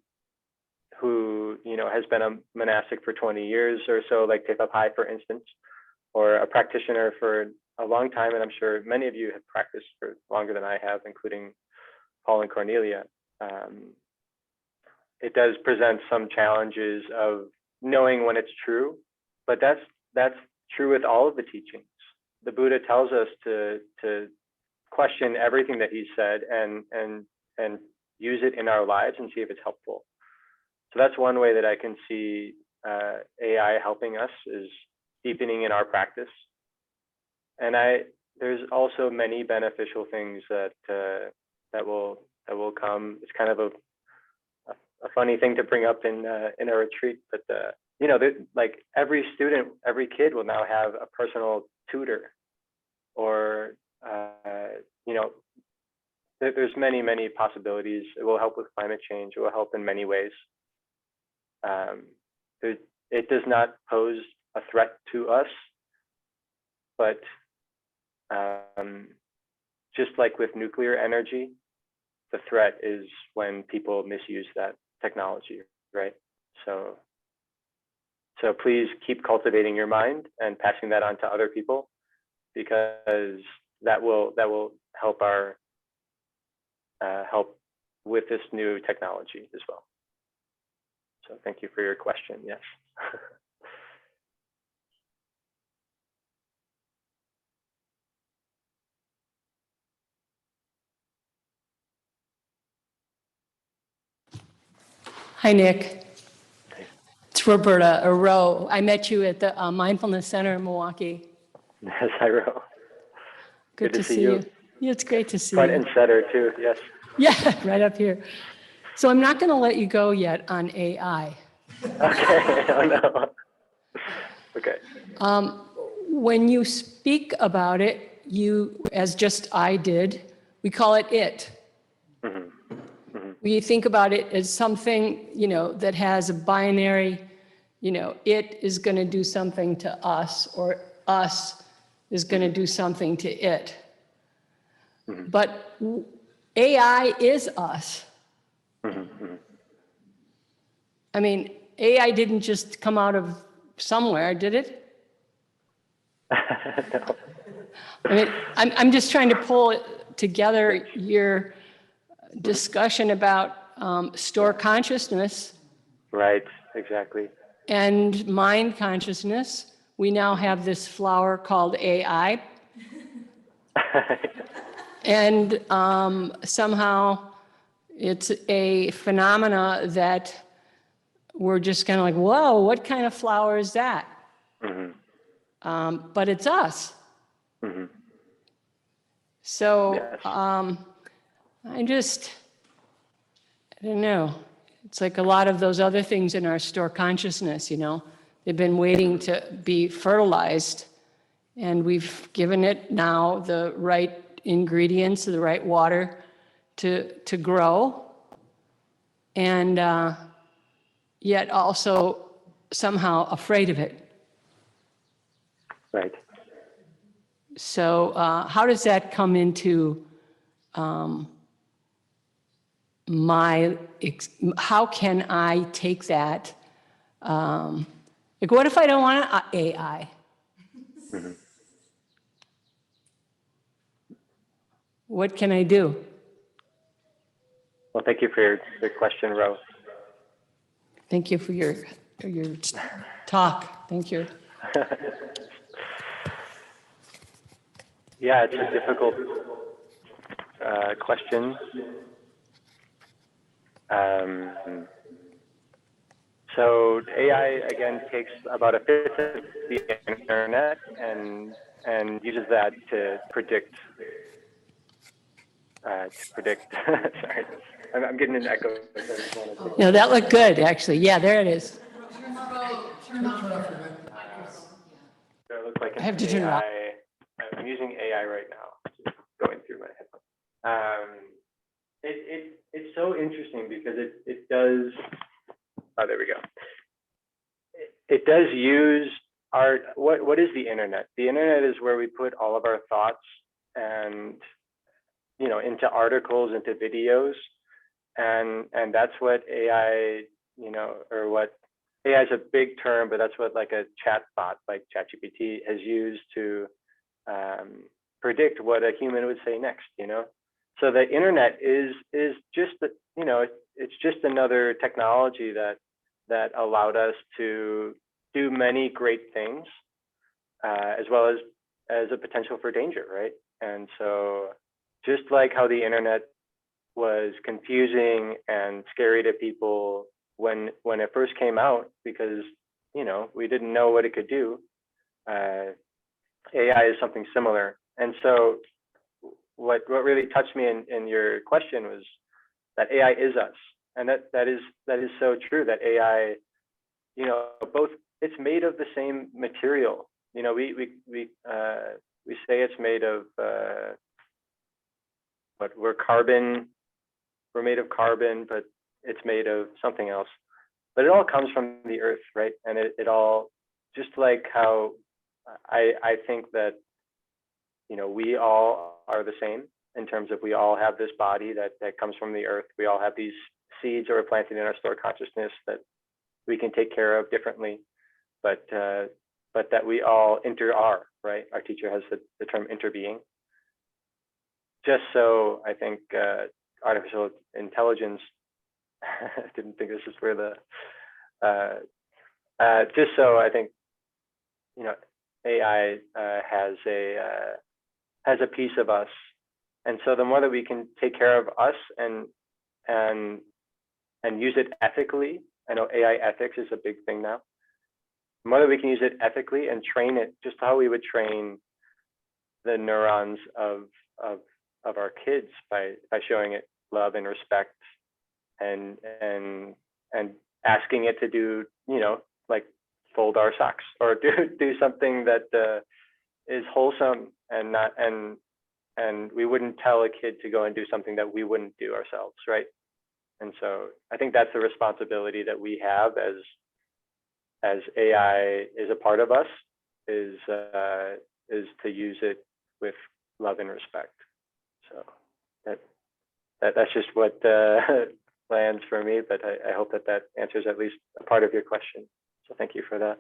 who has been a monastic for 20 years or so, like Tepa Pai, for instance, or a practitioner for a long time, and I'm sure many of you have practiced for longer than I have, including Paul and Cornelia. It does present some challenges of knowing when it's true, but that's true with all of the teachings. The Buddha tells us to question everything that he said and use it in our lives and see if it's helpful. So that's one way that I can see AI helping us, is deepening in our practice. And there's also many beneficial things that will come. It's kind of a funny thing to bring up in a retreat, but like every student, every kid will now have a personal tutor, or there's many possibilities. It will help with climate change. It will help in many ways. It does not pose a threat to us, but just like with nuclear energy, the threat is when people misuse that technology, right? So please keep cultivating your mind and passing that on to other people, because that will help help with this new technology as well. So thank you for your question. Yes. Hi, Nick. It's Roberta Ro. I met you at the Mindfulness Center in Milwaukee. Yes, hi, Ro. Good to see you. Yeah, it's great to see Front you. and center too, yes. Yeah, right up here. So I'm not going to let you go yet on AI. Okay, oh no. Okay. When you speak about it, as just I did, we call it it. Mm-hmm. Mm-hmm. We think about it as something, that has a binary it is going to do something to us, or us is going to do something to it. But AI is us. I mean, AI didn't just come out of somewhere, did it? No. I mean, I'm just trying to pull together your discussion about store consciousness Right, exactly. and mind consciousness. We now have this flower called AI. And somehow it's a phenomena that we're just kind of like, whoa, what kind of flower is that? But it's us. So Yes. I don't know. It's like a lot of those other things in our store consciousness, they've been waiting to be fertilized, and we've given it now the right ingredients, the right water to grow, and yet also somehow afraid of it. Right. So how does that come into how can I take that? Like, what if I don't want an AI? What can I do? Well, thank you for your question, Ro. Thank you for your talk. Thank you. Yeah, it's a difficult question. So AI again takes about a fifth of the internet and uses that to predict. Sorry, I'm getting an echo. No, that looked good, actually. Yeah, there it is. So it looks like I have to turn it off. I'm using AI right now, just going through my headphones. It's so interesting because it does. Oh, there we go. It does use art. What is the internet? The internet is where we put all of our thoughts and into articles, into videos, and that's what AI, or what AI is a big term, but that's what like a chat bot like ChatGPT has used to predict what a human would say next. So the internet is just it's just another technology that allowed us to do many great things, as well as a potential for danger, right? And so just like how the internet was confusing and scary to people when it first came out, because we didn't know what it could do, AI is something similar. And so what really touched me in your question was that AI is us, and that is so true. That AI, both, it's made of the same material. We say it's made of we're made of carbon, but it's made of something else. But it all comes from the earth, right? And it all, just like how I think that we all are the same in terms of we all have this body that comes from the earth. We all have these seeds that are planted in our stored consciousness that we can take care of differently, but that we all are, right? Our teacher has the term interbeing. Just so I think artificial intelligence, I didn't think this is where just so I think, AI has a piece of us. And so the more that we can take care of us and use it ethically, I know AI ethics is a big thing now. The more that we can use it ethically and train it just how we would train the neurons of our kids by showing it love and respect and asking it to do, like fold our socks or do something that is wholesome and we wouldn't tell a kid to go and do something that we wouldn't do ourselves, right? And so I think that's the responsibility that we have as AI is a part of us, is to use it with love and respect. So that's just what lands for me, but I hope that answers at least a part of your question. So thank you for that.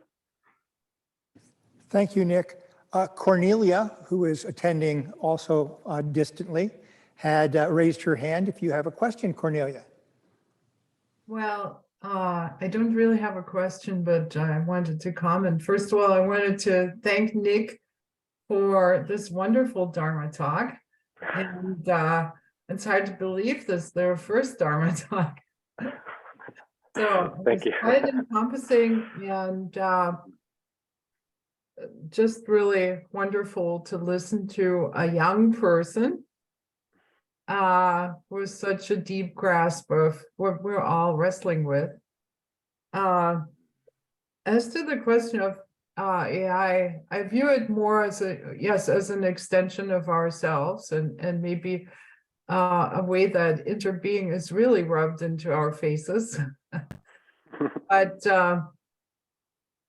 Thank you, Nick. Cornelia, who is attending also distantly, had raised her hand. If you have a question, Cornelia. Well, I don't really have a question, but I wanted to comment. First of all, I wanted to thank Nick for this wonderful Dharma talk. And it's hard to believe this, their first Dharma talk. So Thank you. quite encompassing and just really wonderful to listen to a young person with such a deep grasp of what we're all wrestling with. As to the question of AI, I view it more as as an extension of ourselves, and maybe a way that interbeing is really rubbed into our faces. But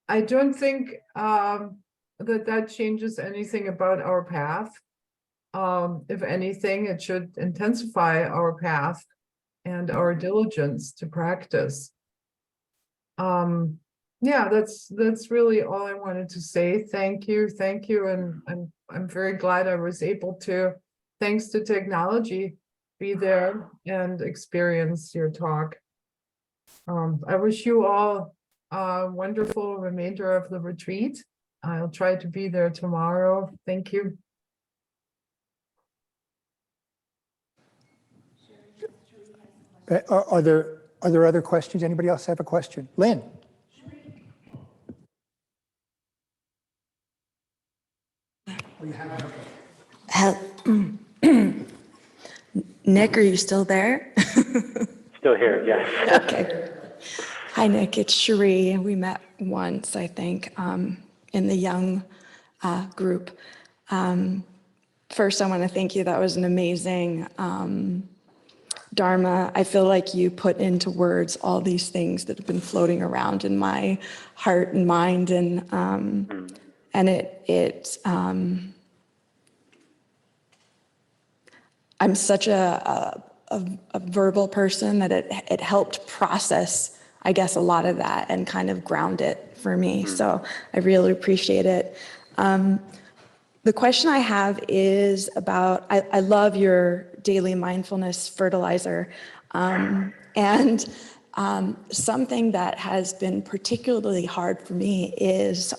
I don't think that changes anything about our path. If anything, it should intensify our path and our diligence to practice. Yeah, that's really all I wanted to say. Thank you, and I'm very glad I was able to, thanks to technology, be there and experience your talk. I wish you all a wonderful remainder of the retreat. I'll try to be there tomorrow. Thank you. Are there other questions? Anybody else have a question? Lynn. Nick, are you still there? Still here, yes. Okay. Hi, Nick. It's Cherie. We met once, I think, in the young group. First, I want to thank you. That was an amazing Dharma. I feel like you put into words all these things that have been floating around in my heart and mind, and I'm such a verbal person that it helped process, I guess, a lot of that and kind of ground it for me. So I really appreciate it. The question I have is about, I love your daily mindfulness fertilizer. And something that has been particularly hard for me is,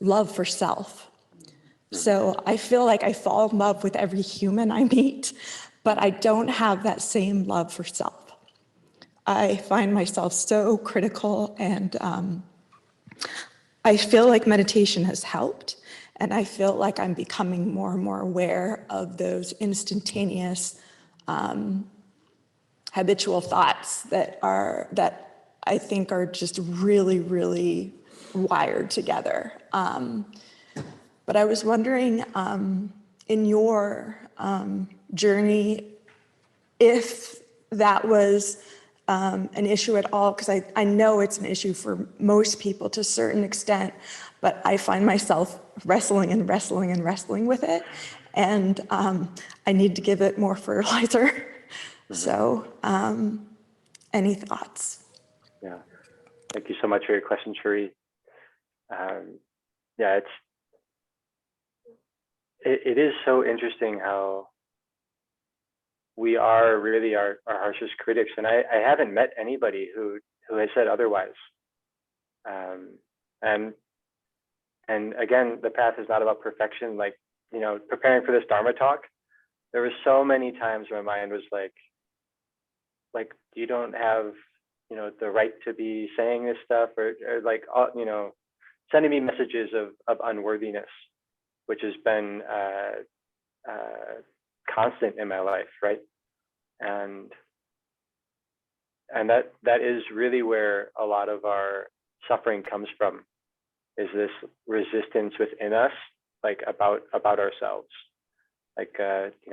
love for self. So I feel like I fall in love with every human I meet, but I don't have that same love for self. I find myself so critical, and I feel like meditation has helped, and I feel like I'm becoming more and more aware of those instantaneous habitual thoughts that I think are just really, really wired together. But I was wondering, in your journey, if that was an issue at all, because I know it's an issue for most people to a certain extent, but I find myself wrestling with it, and I need to give it more fertilizer. So, any thoughts? Yeah, thank you so much for your question, Cherie. Yeah, it is so interesting how we are really our harshest critics, and I haven't met anybody who has said otherwise. And again, the path is not about perfection. Like, preparing for this Dharma talk, there were so many times my mind was like you don't have the right to be saying this stuff, or like sending me messages of unworthiness, which has been constant in my life, right? And that is really where a lot of our suffering comes from, is this resistance within us, like about ourselves. Like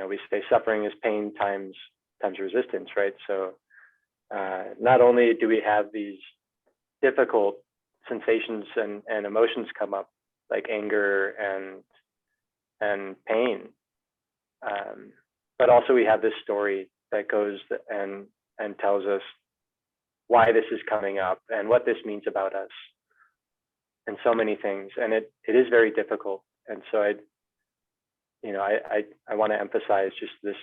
we say suffering is pain times resistance, right? So not only do we have these difficult sensations and emotions come up, like anger and pain, but also we have this story that goes and tells us why this is coming up and what this means about us, and so many things. And it is very difficult. And so I want to emphasize just this.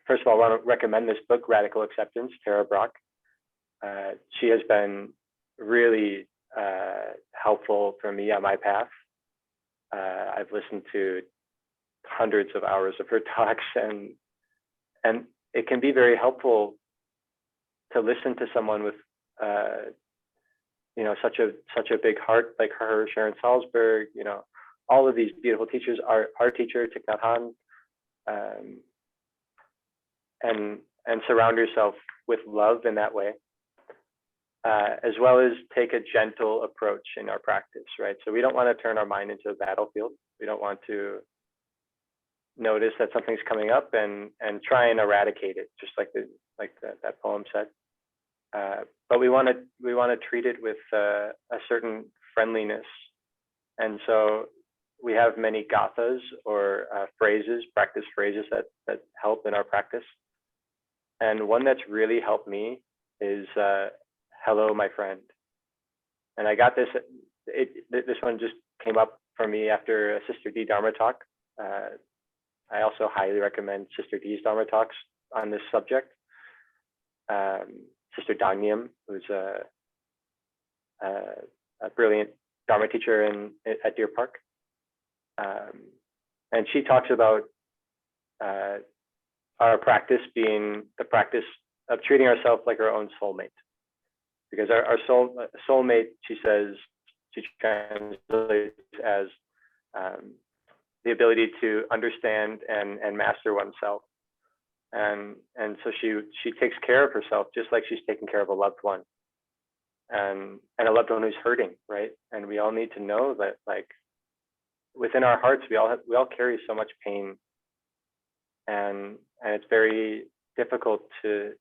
First of all, I want to recommend this book, Radical Acceptance, Tara Brach. She has been really helpful for me on my path. I've listened to hundreds of hours of her talks, and it can be very helpful to listen to someone with such a big heart like her, Sharon Salzberg, all of these beautiful teachers, our teacher, Thich Nhat Hanh, and surround yourself with love in that way, as well as take a gentle approach in our practice, right? So we don't want to turn our mind into a battlefield. We don't want to notice that something's coming up and try and eradicate it, just like that poem said. But we want to treat it with a certain friendliness, and so we have many gathas or phrases, practice phrases that help in our practice. And one that's really helped me is "Hello, my friend." And I got this. This one just came up for me after a Sister D Dharma talk. I also highly recommend Sister D's Dharma talks on this subject. Sister Danyam, who's a brilliant Dharma teacher at Deer Park. And she talks about our practice being the practice of treating ourselves like our own soulmate. Because our soulmate, she says, she translates as the ability to understand and master oneself. And so she takes care of herself just like she's taking care of a loved one, and a loved one who's hurting, right? And we all need to know that, like, within our hearts, we all carry so much pain, and it's very difficult to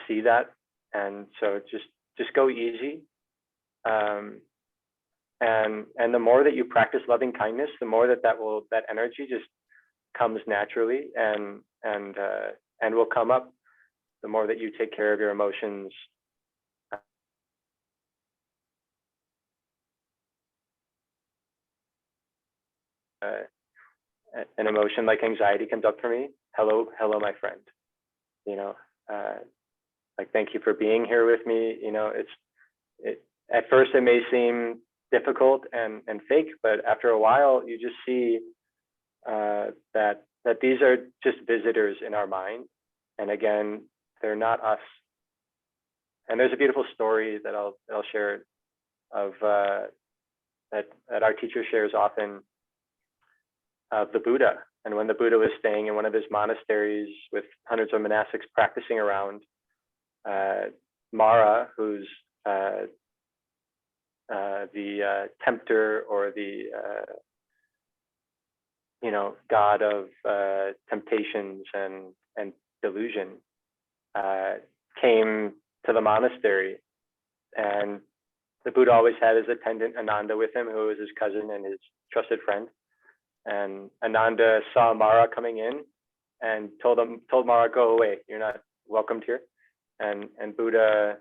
see that. And so just go easy. And the more that you practice loving kindness, the more that energy just comes naturally and will come up. The more that you take care of your emotions, an emotion like anxiety comes up for me. Hello, my friend. Like, thank you for being here with me. At first it may seem difficult and fake, but after a while you just see that these are just visitors in our mind, and again, they're not us. And there's a beautiful story that I'll share of that our teacher shares often, of the Buddha. And when the Buddha was staying in one of his monasteries with hundreds of monastics practicing around, Mara, who's the tempter, or the god of temptations and delusion, came to the monastery, and the Buddha always had his attendant Ananda with him, who was his cousin and his trusted friend. And Ananda saw Mara coming in and told Mara, "Go away, you're not welcomed here." And Buddha,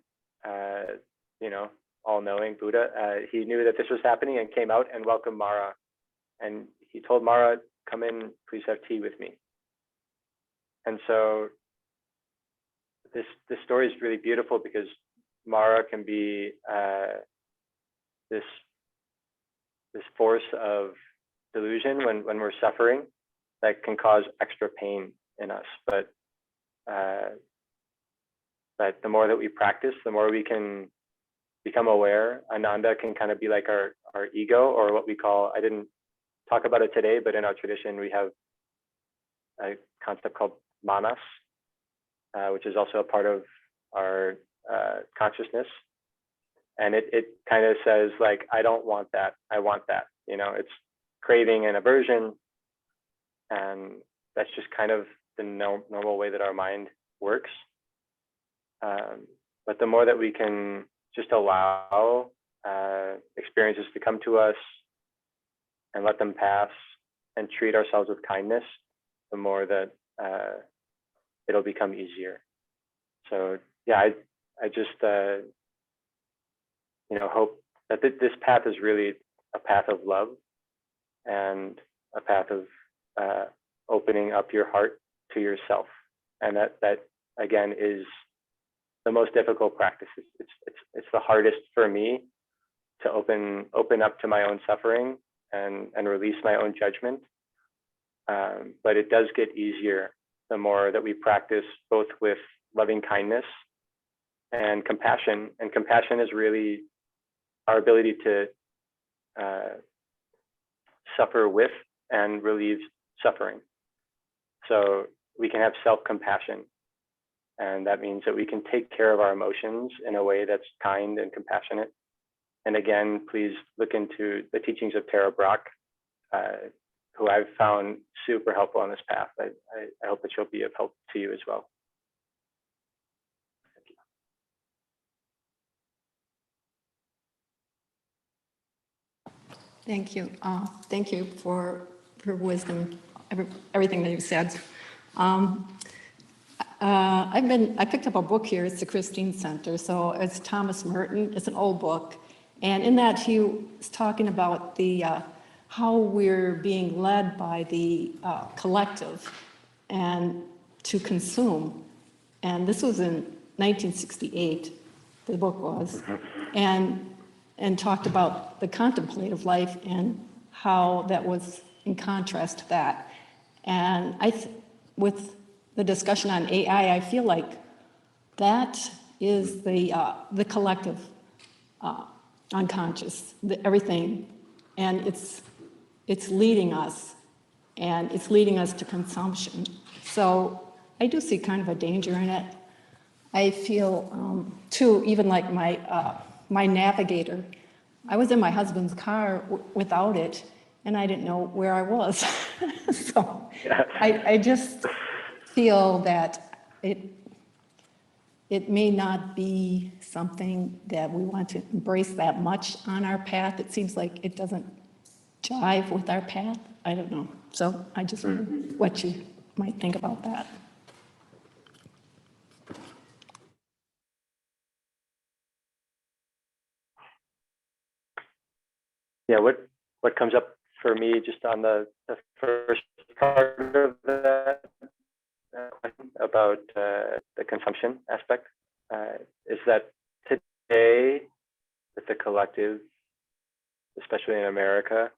all-knowing Buddha, he knew that this was happening and came out and welcomed Mara. And he told Mara, "Come in, please have tea with me." And so this story is really beautiful, because Mara can be this force of delusion when we're suffering that can cause extra pain in us. But the more that we practice, the more we can become aware. Ananda can kind of be like our ego, or what we call, I didn't talk about it today, but in our tradition, we have a concept called manas, which is also a part of our consciousness. And it kind of says, like, I don't want that, I want that. It's craving and aversion. And that's just kind of the normal way that our mind works. But the more that we can just allow experiences to come to us and let them pass and treat ourselves with kindness, the more that it'll become easier. So yeah, I just hope that this path is really a path of love and a path of opening up your heart to yourself, and that again is the most difficult practice. It's the hardest for me to open up to my own suffering and release my own judgment. But it does get easier the more that we practice both with loving kindness and compassion. And compassion is really our ability to suffer with and relieve suffering. So we can have self-compassion. And that means that we can take care of our emotions in a way that's kind and compassionate. And again, please look into the teachings of Tara Brach, who I've found super helpful on this path. I hope that she'll be of help to you as well. Thank you. Thank you for your wisdom, everything that you said. I picked up a book here. It's the Christine Center. So it's Thomas Merton. It's an old book. And in that, he was talking about how we're being led by the collective and to consume. And this was in 1968, the book was, and talked about the contemplative life and how that was in contrast to that. And with the discussion on AI, I feel like that is the collective unconscious, everything, and it's leading us, and it's leading us to consumption. So I do see kind of a danger in it. I feel too, even like my navigator. I was in my husband's car without it, and I didn't know where I was. So I just feel that it may not be something that we want to embrace that much on our path. It seems like it doesn't jive with our path. I don't know. So I just wonder what you might think about that. Yeah, what comes up for me just on the first part of that question about the consumption aspect is that today with the collective, especially in America,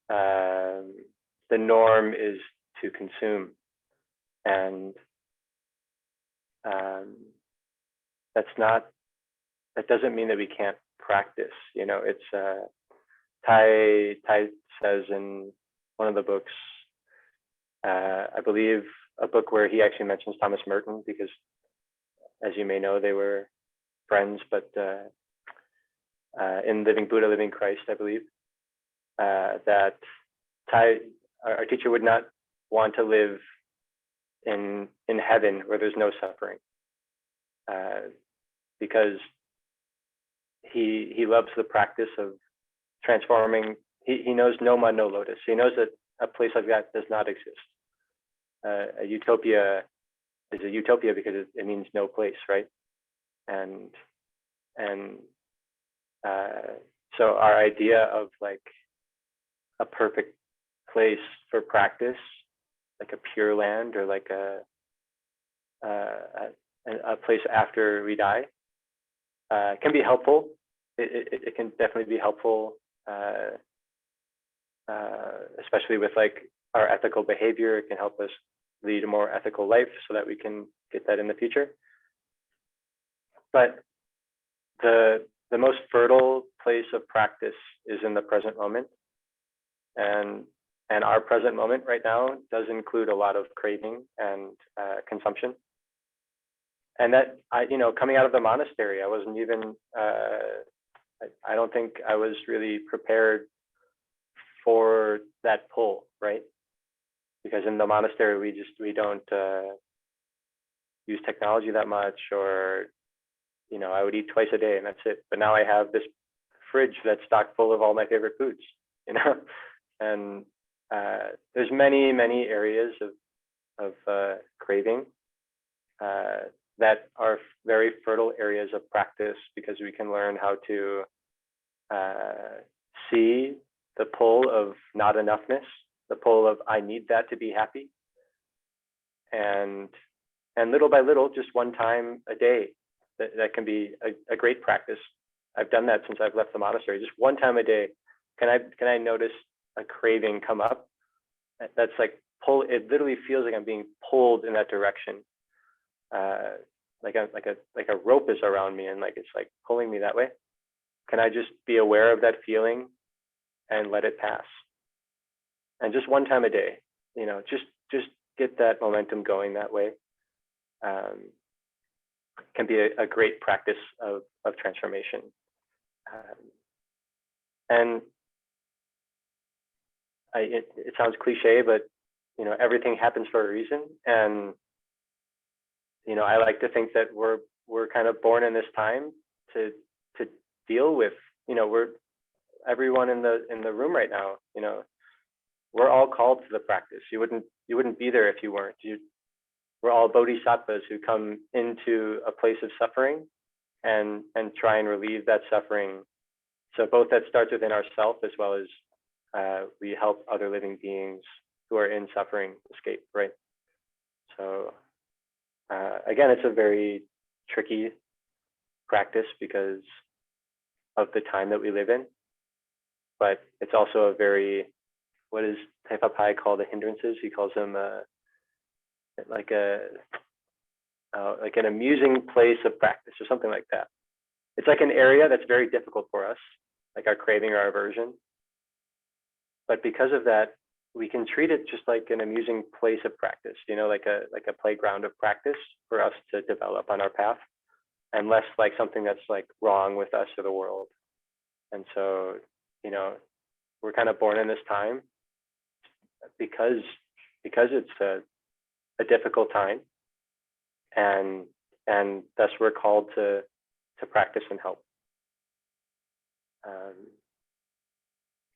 the norm is to consume, and that doesn't mean that we can't practice. It's Tai says in one of the books, I believe a book where he actually mentions Thomas Merton, because as you may know, they were friends, but in Living Buddha, Living Christ, I believe, that our teacher would not want to live in heaven where there's no suffering, because he loves the practice of transforming. He knows Noma no lotus. He knows that a place like that does not exist. A utopia is a utopia because it means no place, right? And so our idea of like a perfect place for practice, like a pure land, or like a place after we die, can be helpful. It can definitely be helpful, especially with like our ethical behavior. It can help us lead a more ethical life so that we can get that in the future. But the most fertile place of practice is in the present moment, and our present moment right now does include a lot of craving and consumption. And that coming out of the monastery, I wasn't even I don't think I was really prepared for that pull, right? Because in the monastery, we don't use technology that much, or, you know, I would eat twice a day and that's it. But now I have this fridge that's stocked full of all my favorite foods, you know, and there's many, many areas of craving that are very fertile areas of practice, because we can learn how to see the pull of not enoughness, the pull of I need that to be happy. And little by little, just one time a day, that can be a great practice. I've done that since I've left the monastery. Just one time a day, can I notice a craving come up? That's like pull. It literally feels like I'm being pulled in that direction. Like a rope is around me and like it's like pulling me that way. Can I just be aware of that feeling and let it pass? And just one time a day, you know, just get that momentum going that way. Can be a great practice of transformation. And it sounds cliche, but you know, everything happens for a reason. And you know, I like to think that we're kind of born in this time to deal with, you know, everyone in the room right now, you know, we're all called to the practice. You wouldn't be there if you weren't. We're all bodhisattvas who come into a place of suffering and try and relieve that suffering. So both that starts within ourselves, as well as we help other living beings who are in suffering escape, right? So again, it's a very tricky practice because of the time that we live in, but it's also a very, what does Taipapai call the hindrances? He calls them like an amusing place of practice or something like that. It's like an area that's very difficult for us, like our craving or our aversion. But because of that, we can treat it just like an amusing place of practice, you know, like a playground of practice for us to develop on our path, and less like something that's like wrong with us or the world. And so, you know, we're kind of born in this time because it's a difficult time, and thus we're called to practice and help.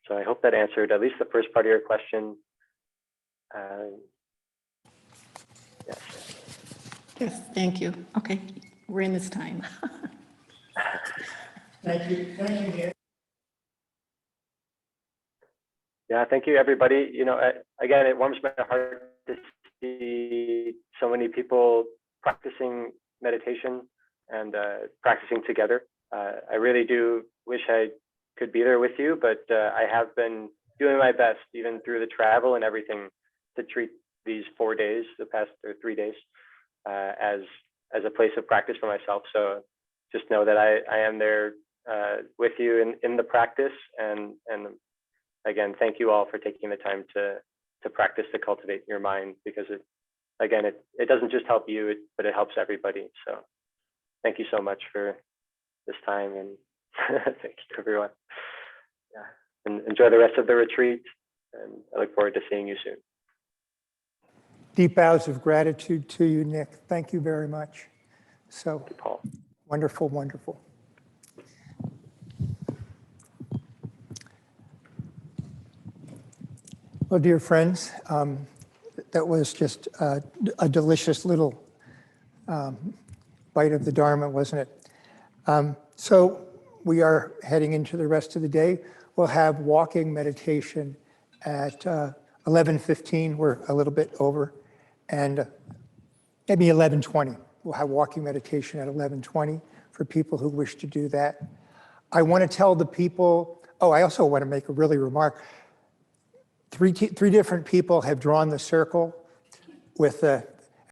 So I hope that answered at least the first part of your question. Yes. Yes, thank you. Okay, we're in this time. Thank you, Nick. Yeah, thank you, everybody. You know, again, it warms my heart to see so many people practicing meditation and practicing together. I really do wish I could be there with you, but I have been doing my best, even through the travel and everything, to treat these 4 days, the past 3 days, as a place of practice for myself. So just know that I am there with you in the practice, and again, thank you all for taking the time to practice, to cultivate your mind, because it doesn't just help you, but it helps everybody. So thank you so much for this time, and thank you, everyone. Yeah, and enjoy the rest of the retreat, and I look forward to seeing you soon. Deep bows of gratitude to you, Nick. Thank you very much. So Thank you, Paul. wonderful, wonderful. Well, dear friends, that was just a delicious little bite of the Dharma, wasn't it? So we are heading into the rest of the day. We'll have walking meditation at 11:15. We're a little bit over, and maybe 11:20. We'll have walking meditation at 11:20 for people who wish to do that. I want to tell the people, I also want to make a really remark. Three different people have drawn the circle with the